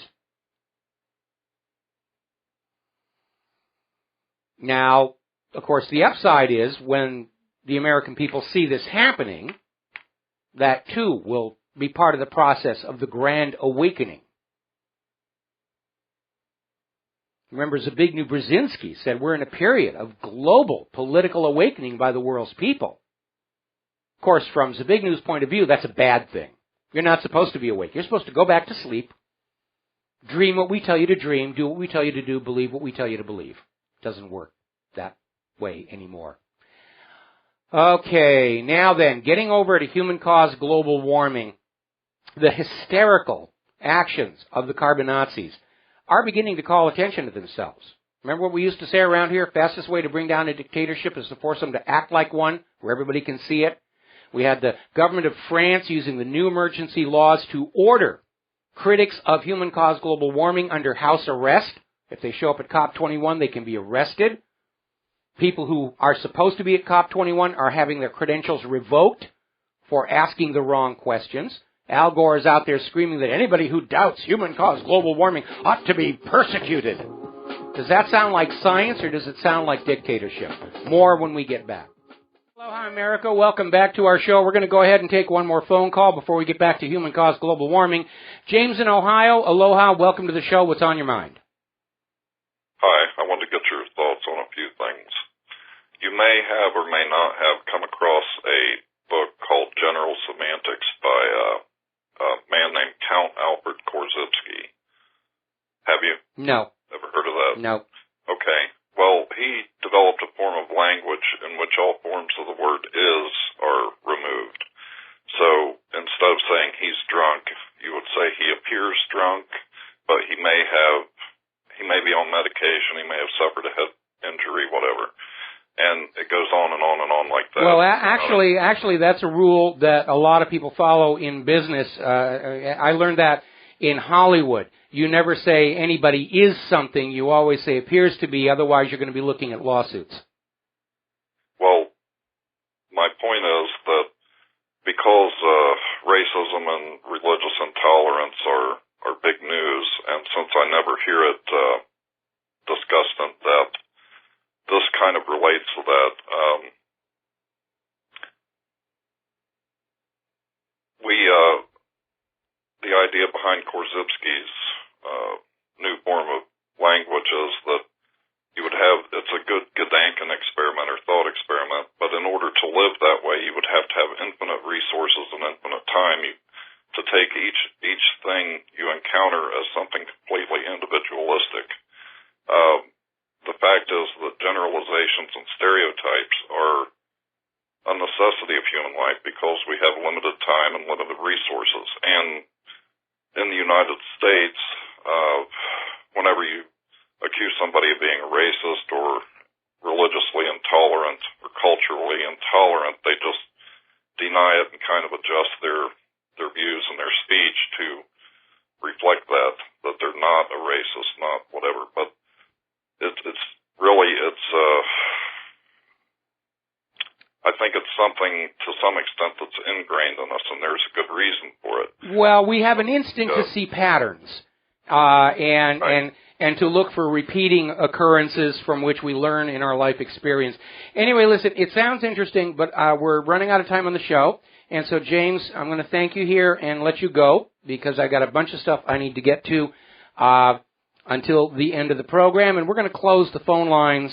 Now, of course, the upside is when the American people see this happening, that too will be part of the process of the Grand Awakening. Remember, Zbigniew Brzezinski said we're in a period of global political awakening by the world's people. Of course, from Zbignew's point of view, that's a bad thing. You're not supposed to be awake. You're supposed to go back to sleep, dream what we tell you to dream, do what we tell you to do, believe what we tell you to believe. It doesn't work that way anymore. Okay, now then, getting over to human-caused global warming, the hysterical actions of the carbon Nazis are beginning to call attention to themselves. Remember what we used to say around here? Fastest way to bring down a dictatorship is to force them to act like one, where everybody can see it. We had the government of France using the new emergency laws to order critics of human-caused global warming under house arrest. If they show up at COP21, they can be arrested. People who are supposed to be at COP21 are having their credentials revoked for asking the wrong questions. Al Gore is out there screaming that anybody who doubts human-caused global warming ought to be persecuted. Does that sound like science or does it sound like dictatorship? More when we get back. Aloha America. Welcome back to our show. We're going to go ahead and take one more phone call before we get back to human-caused global warming. James in Ohio, aloha. Welcome to the show. What's on your mind? Hi. I wanted to get your thoughts on a few things. You may have or may not have come across a book called General Semantics by a man named Count Alfred Korzybski. Have you? No. Ever heard of that? No. Okay. Well, he developed a form of language in which all forms of the word is are removed. So instead of saying he's drunk, you would say he appears drunk, but he may be on medication, he may have suffered a head injury, whatever. And it goes on and on and on like that. Well, actually, that's a rule that a lot of people follow in business. I learned that in Hollywood. You never say anybody is something. You always say appears to be. Otherwise, you're going to be looking at lawsuits. Well, my point is that because racism and religious intolerance are big news, and since I never hear it discussed in depth, this kind of relates to that. The idea behind Korzybski's new form of language is that you would have, it's a good Gedanken experiment or thought experiment, but in order to live that way, you would have to have infinite resources and infinite time to take each thing you encounter as something completely individualistic. The fact is that generalizations and stereotypes are a necessity of human life because we have limited time and limited resources. And in the United States, whenever you accuse somebody of being a racist or religiously intolerant or culturally intolerant, they just deny it and kind of adjust their views and their speech to reflect that they're not a racist, not whatever. But it's really, I think it's something to some extent that's ingrained in us, and there's a good reason for it. Well, we have an instinct to see patterns, and to look for repeating occurrences from which we learn in our life experience. Anyway, listen, it sounds interesting, but we're running out of time on the show. And so, James, I'm going to thank you here and let you go because I got a bunch of stuff I need to get to until the end of the program. And we're going to close the phone lines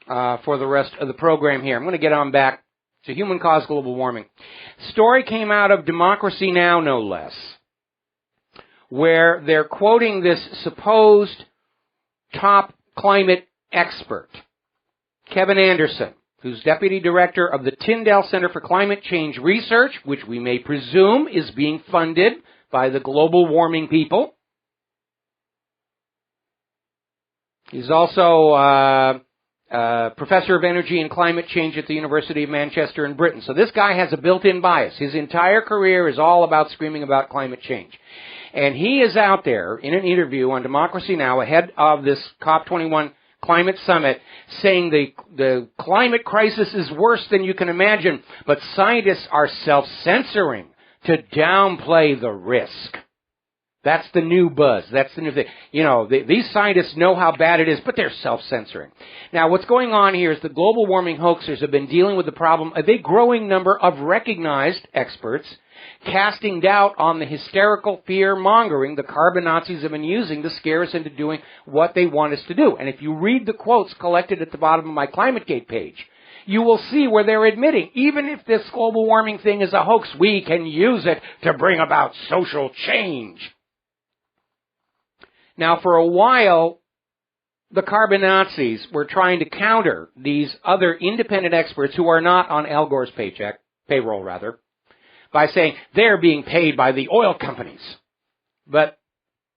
for the rest of the program here. I'm going to get on back to human-caused global warming. Story came out of Democracy Now!, no less, where they're quoting this supposed top climate expert, Kevin Anderson, who's deputy director of the Tyndall Center for Climate Change Research, which we may presume is being funded by the global warming people. He's also professor of energy and climate change at the University of Manchester in Britain. So this guy has a built-in bias. His entire career is all about screaming about climate change. And he is out there in an interview on Democracy Now! Ahead of this COP21 climate summit saying the climate crisis is worse than you can imagine, but scientists are self-censoring to downplay the risk. That's the new buzz. That's the new thing. You know, these scientists know how bad it is, but they're self-censoring. Now, what's going on here is the global warming hoaxers have been dealing with the problem of a growing number of recognized experts casting doubt on the hysterical fear-mongering the carbon Nazis have been using to scare us into doing what they want us to do. And if you read the quotes collected at the bottom of my ClimateGate page, you will see where they're admitting, even if this global warming thing is a hoax, we can use it to bring about social change. Now, for a while, the carbon Nazis were trying to counter these other independent experts who are not on Al Gore's payroll, by saying they're being paid by the oil companies. But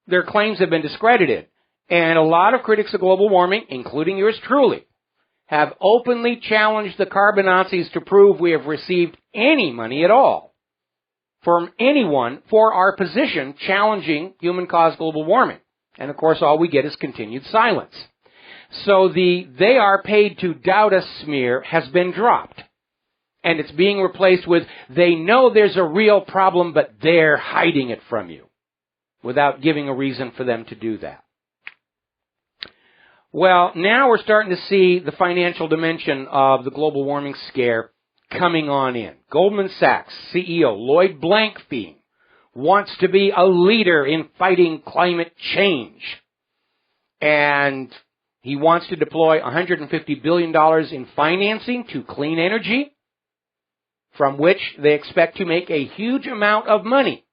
their claims have been discredited. And a lot of critics of global warming, including yours truly, have openly challenged the carbon Nazis to prove we have received any money at all from anyone for our position challenging human-caused global warming. And, of course, all we get is continued silence. So the "they are paid to doubt us" smear has been dropped. And it's being replaced with "they know there's a real problem, but they're hiding it from you," without giving a reason for them to do that. Well, now we're starting to see the financial dimension of the global warming scare coming on in. Goldman Sachs CEO Lloyd Blankfein wants to be a leader in fighting climate change. And he wants to deploy $150 billion in financing to clean energy, from which they expect to make a huge amount of money.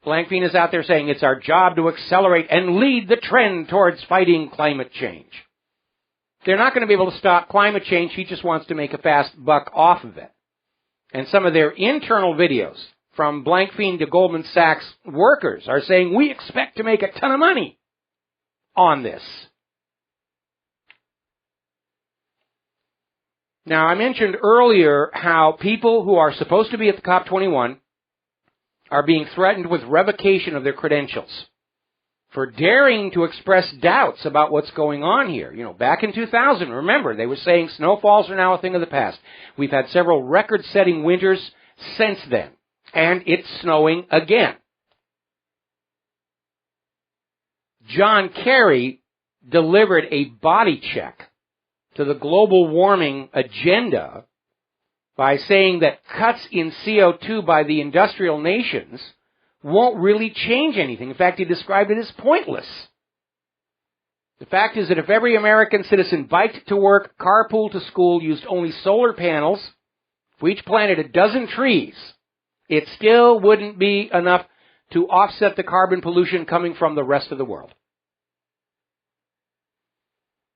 Blankfein is out there saying it's our job to accelerate and lead the trend towards fighting climate change. They're not going to be able to stop climate change. He just wants to make a fast buck off of it. And some of their internal videos from Blankfein to Goldman Sachs workers are saying, we expect to make a ton of money on this. Now, I mentioned earlier how people who are supposed to be at the COP21 are being threatened with revocation of their credentials for daring to express doubts about what's going on here. You know, back in 2000, remember, they were saying snowfalls are now a thing of the past. We've had several record-setting winters since then, and it's snowing again. John Kerry delivered a body check to the global warming agenda by saying that cuts in CO2 by the industrial nations won't really change anything. In fact, he described it as pointless. The fact is that if every American citizen biked to work, carpooled to school, used only solar panels, if we each planted a dozen trees, it still wouldn't be enough to offset the carbon pollution coming from the rest of the world.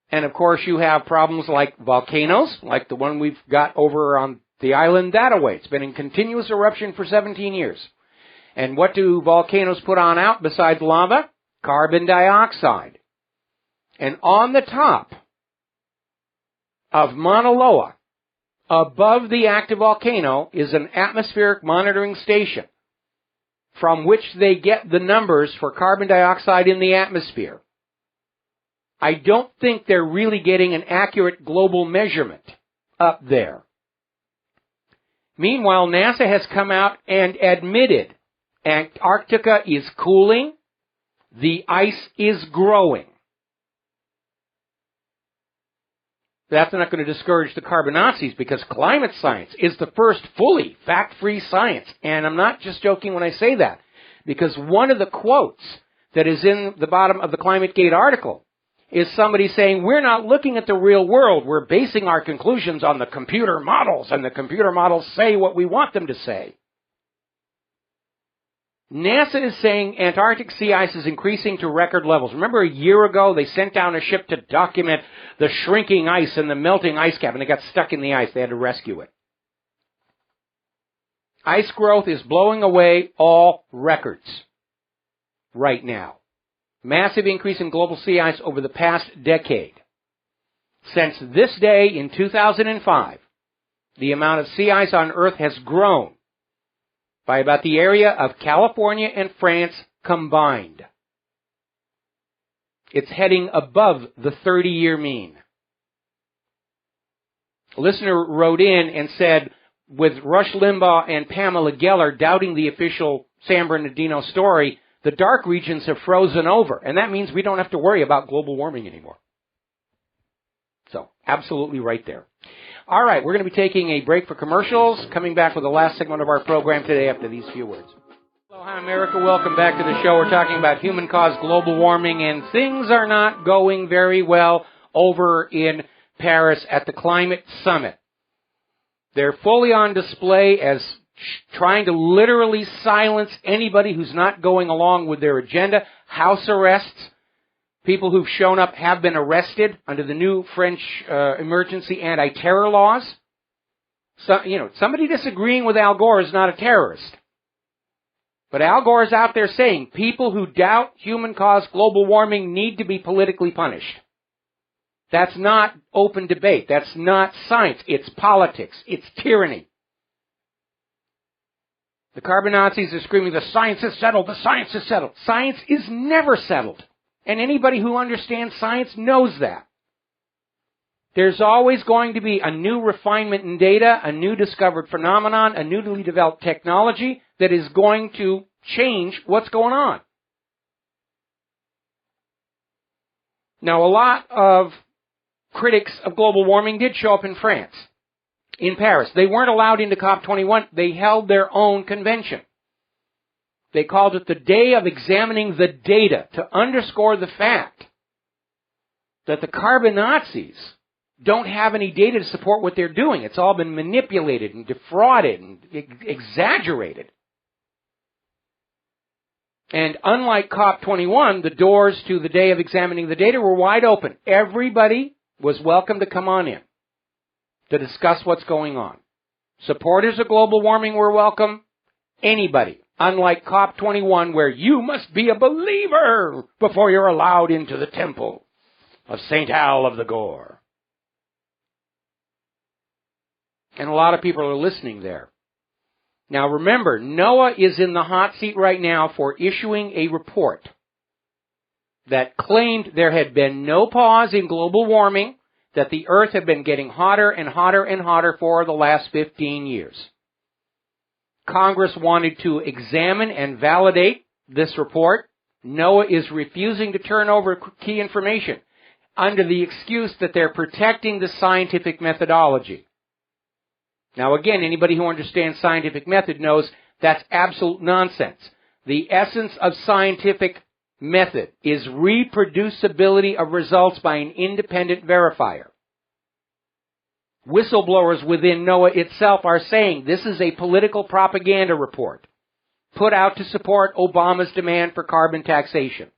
And of course, you have problems like volcanoes, like the one we've got over on the island Dataway. It's been in continuous eruption for 17 years. And what do volcanoes put on out besides lava? Carbon dioxide. And on the top of Mauna Loa, above the active volcano, is an atmospheric monitoring station from which they get the numbers for carbon dioxide in the atmosphere. I don't think they're really getting an accurate global measurement up there. Meanwhile, NASA has come out and admitted Antarctica is cooling, the ice is growing. That's not going to discourage the carbon Nazis, because climate science is the first fully fact-free science. And I'm not just joking when I say that, because one of the quotes that is in the bottom of the ClimateGate article is somebody saying, we're not looking at the real world, we're basing our conclusions on the computer models, and the computer models say what we want them to say. NASA is saying Antarctic sea ice is increasing to record levels. Remember a year ago they sent down a ship to document the shrinking ice and the melting ice cap, and it got stuck in the ice. They had to rescue it. Ice growth is blowing away all records right now. Massive increase in global sea ice over the past decade. Since this day in 2005, the amount of sea ice on Earth has grown by about the area of California and France combined. It's heading above the 30-year mean. A listener wrote in and said, with Rush Limbaugh and Pamela Geller doubting the official San Bernardino story, the dark regions have frozen over, and that means we don't have to worry about global warming anymore. So, absolutely right there. All right, we're going to be taking a break for commercials, coming back with the last segment of our program today after these few words. Hello, hi, America. Welcome back to the show. We're talking about human-caused global warming, and things are not going very well over in Paris at the Climate Summit. They're fully on display as trying to literally silence anybody who's not going along with their agenda. House arrests. People who've shown up have been arrested under the new French emergency anti-terror laws. So, somebody disagreeing with Al Gore is not a terrorist. But Al Gore is out there saying people who doubt human-caused global warming need to be politically punished. That's not open debate. That's not science. It's politics. It's tyranny. The carbon Nazis are screaming, the science is settled, the science is settled. Science is never settled. And anybody who understands science knows that. There's always going to be a new refinement in data, a new discovered phenomenon, a newly developed technology that is going to change what's going on. Now, a lot of critics of global warming did show up in France, in Paris. They weren't allowed into COP21. They held their own convention. They called it the Day of Examining the Data, to underscore the fact that the carbon Nazis don't have any data to support what they're doing. It's all been manipulated and defrauded and exaggerated. And unlike COP21, the doors to the Day of Examining the Data were wide open. Everybody was welcome to come on in to discuss what's going on. Supporters of global warming were welcome. Anybody. Unlike COP21, where you must be a believer before you're allowed into the temple of St. Al of the Gore. And a lot of people are listening there. Now remember, NOAA is in the hot seat right now for issuing a report that claimed there had been no pause in global warming, that the Earth had been getting hotter and hotter and hotter for the last 15 years. Congress wanted to examine and validate this report. NOAA is refusing to turn over key information under the excuse that they're protecting the scientific methodology. Now again, anybody who understands scientific method knows that's absolute nonsense. The essence of scientific method is reproducibility of results by an independent verifier. Whistleblowers within NOAA itself are saying this is a political propaganda report put out to support Obama's demand for carbon taxation.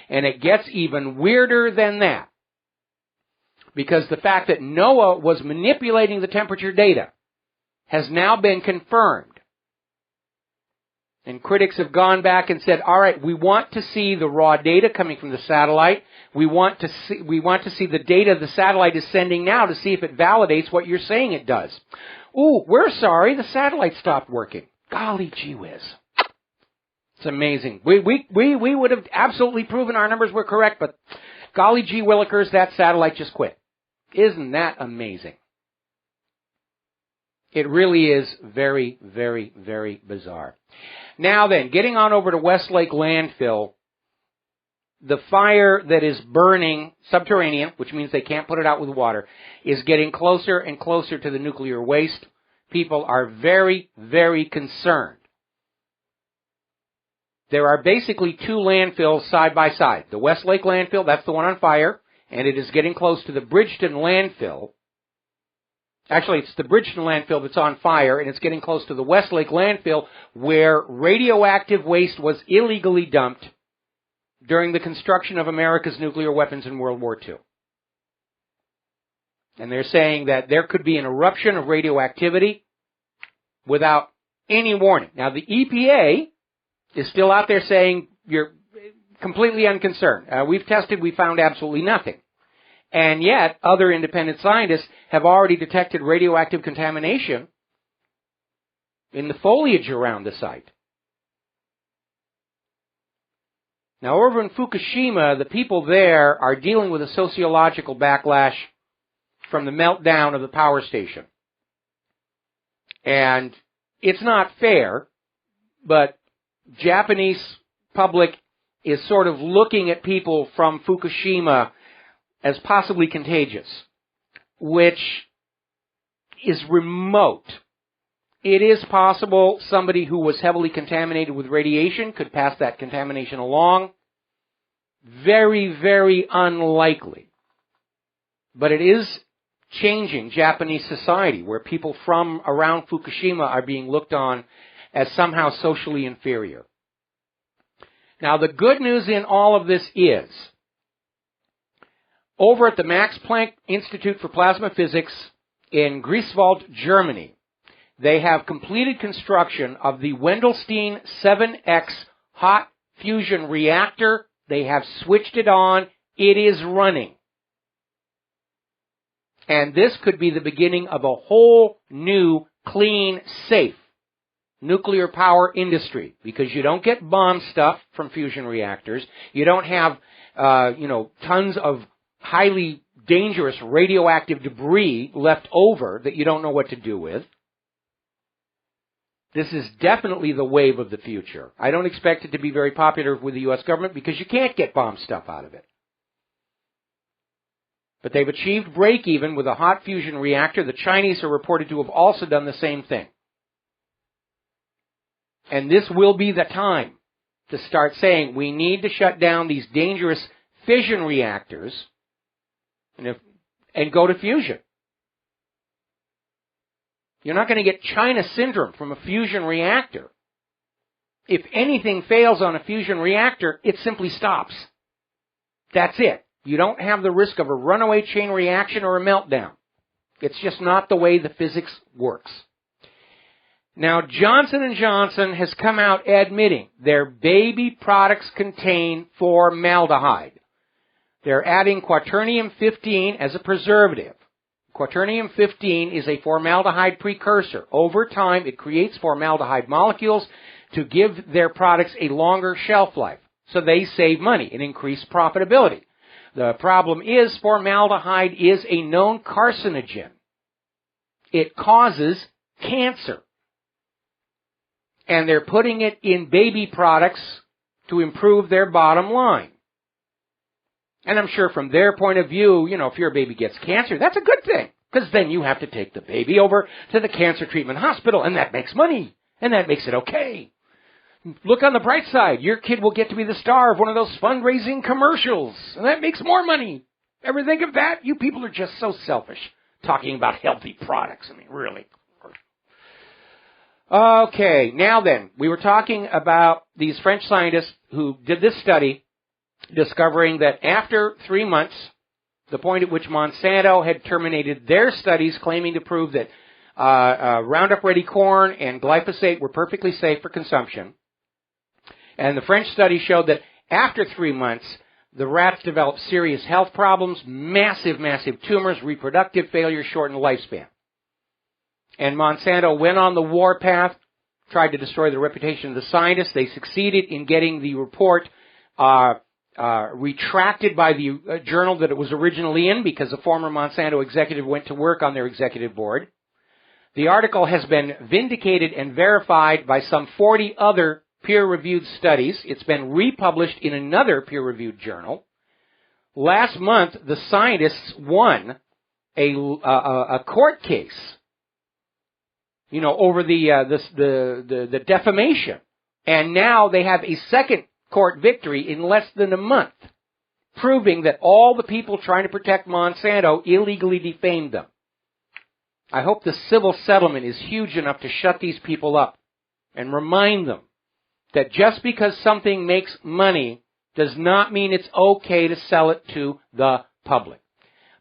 And it gets even weirder than that, because the fact that NOAA was manipulating the temperature data has now been confirmed. And critics have gone back and said, all right, we want to see the raw data coming from the satellite. We want to see the data the satellite is sending now to see if it validates what you're saying it does. Ooh, we're sorry, the satellite stopped working. Golly gee whiz. It's amazing. We would have absolutely proven our numbers were correct, but golly gee willikers, that satellite just quit. Isn't that amazing? It really is very, very, very bizarre. Now then, getting on over to Westlake Landfill, the fire that is burning subterranean, which means they can't put it out with water, is getting closer and closer to the nuclear waste. People are very, very concerned. There are basically two landfills side by side. The Westlake landfill, that's the one on fire, and it is getting close to the Bridgeton landfill. Actually, it's the Bridgeton landfill that's on fire, and it's getting close to the Westlake landfill, where radioactive waste was illegally dumped during the construction of America's nuclear weapons in World War II. And they're saying that there could be an eruption of radioactivity without any warning. Now, the EPA is still out there saying you're completely unconcerned. We've tested, we found absolutely nothing. And yet, other independent scientists have already detected radioactive contamination in the foliage around the site. Now, over in Fukushima, the people there are dealing with a sociological backlash from the meltdown of the power station. And it's not fair, but Japanese public is sort of looking at people from Fukushima as possibly contagious, which is remote. It is possible somebody who was heavily contaminated with radiation could pass that contamination along. Very, very unlikely. But it is changing Japanese society, where people from around Fukushima are being looked on as somehow socially inferior. Now, the good news in all of this is, over at the Max Planck Institute for Plasma Physics in Greifswald, Germany, they have completed construction of the Wendelstein 7X hot fusion reactor. They have switched it on. It is running. And this could be the beginning of a whole new, clean, safe nuclear power industry, because you don't get bomb stuff from fusion reactors. You don't have, tons of highly dangerous radioactive debris left over that you don't know what to do with. This is definitely the wave of the future. I don't expect it to be very popular with the U.S. government because you can't get bomb stuff out of it. But they've achieved break-even with a hot fusion reactor. The Chinese are reported to have also done the same thing. And this will be the time to start saying we need to shut down these dangerous fission reactors and go to fusion. You're not going to get China syndrome from a fusion reactor. If anything fails on a fusion reactor, it simply stops. That's it. You don't have the risk of a runaway chain reaction or a meltdown. It's just not the way the physics works. Now, Johnson & Johnson has come out admitting their baby products contain formaldehyde. They're adding quaternium-15 as a preservative. Quaternium-15 is a formaldehyde precursor. Over time, it creates formaldehyde molecules to give their products a longer shelf life. So they save money and increase profitability. The problem is formaldehyde is a known carcinogen. It causes cancer. And they're putting it in baby products to improve their bottom line. And I'm sure from their point of view, if your baby gets cancer, that's a good thing. Because then you have to take the baby over to the cancer treatment hospital, and that makes money. And that makes it okay. Look on the bright side. Your kid will get to be the star of one of those fundraising commercials. And that makes more money. Ever think of that? You people are just so selfish talking about healthy products. I mean, really. Okay, now then, we were talking about these French scientists who did this study discovering that after 3 months, the point at which Monsanto had terminated their studies claiming to prove that Roundup Ready corn and glyphosate were perfectly safe for consumption. And the French study showed that after 3 months, the rats developed serious health problems, massive tumors, reproductive failure, shortened lifespan. And Monsanto went on the warpath, tried to destroy the reputation of the scientists. They succeeded in getting the report retracted by the journal that it was originally in because a former Monsanto executive went to work on their executive board. The article has been vindicated and verified by some 40 other peer-reviewed studies. It's been republished in another peer-reviewed journal. Last month, the scientists won a court case, over the defamation. And now they have a second court victory in less than a month, proving that all the people trying to protect Monsanto illegally defamed them. I hope the civil settlement is huge enough to shut these people up and remind them that just because something makes money does not mean it's okay to sell it to the public.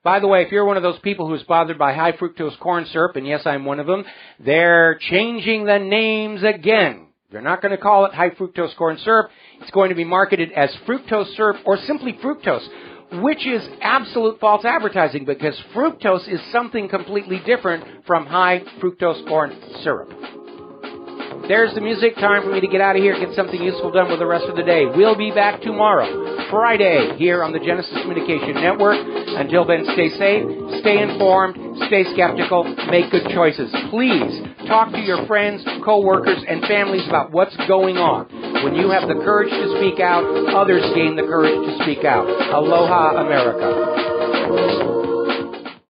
By the way, if you're one of those people who's bothered by high fructose corn syrup, and yes, I'm one of them, they're changing the names again. They're not going to call it high fructose corn syrup. It's going to be marketed as fructose syrup or simply fructose, which is absolute false advertising because fructose is something completely different from high fructose corn syrup. There's the music. Time for me to get out of here and get something useful done with the rest of the day. We'll be back tomorrow, Friday, here on the Genesis Communication Network. Until then, stay safe, stay informed, stay skeptical, make good choices. Please talk to your friends, co-workers, and families about what's going on. When you have the courage to speak out, others gain the courage to speak out. Aloha, America.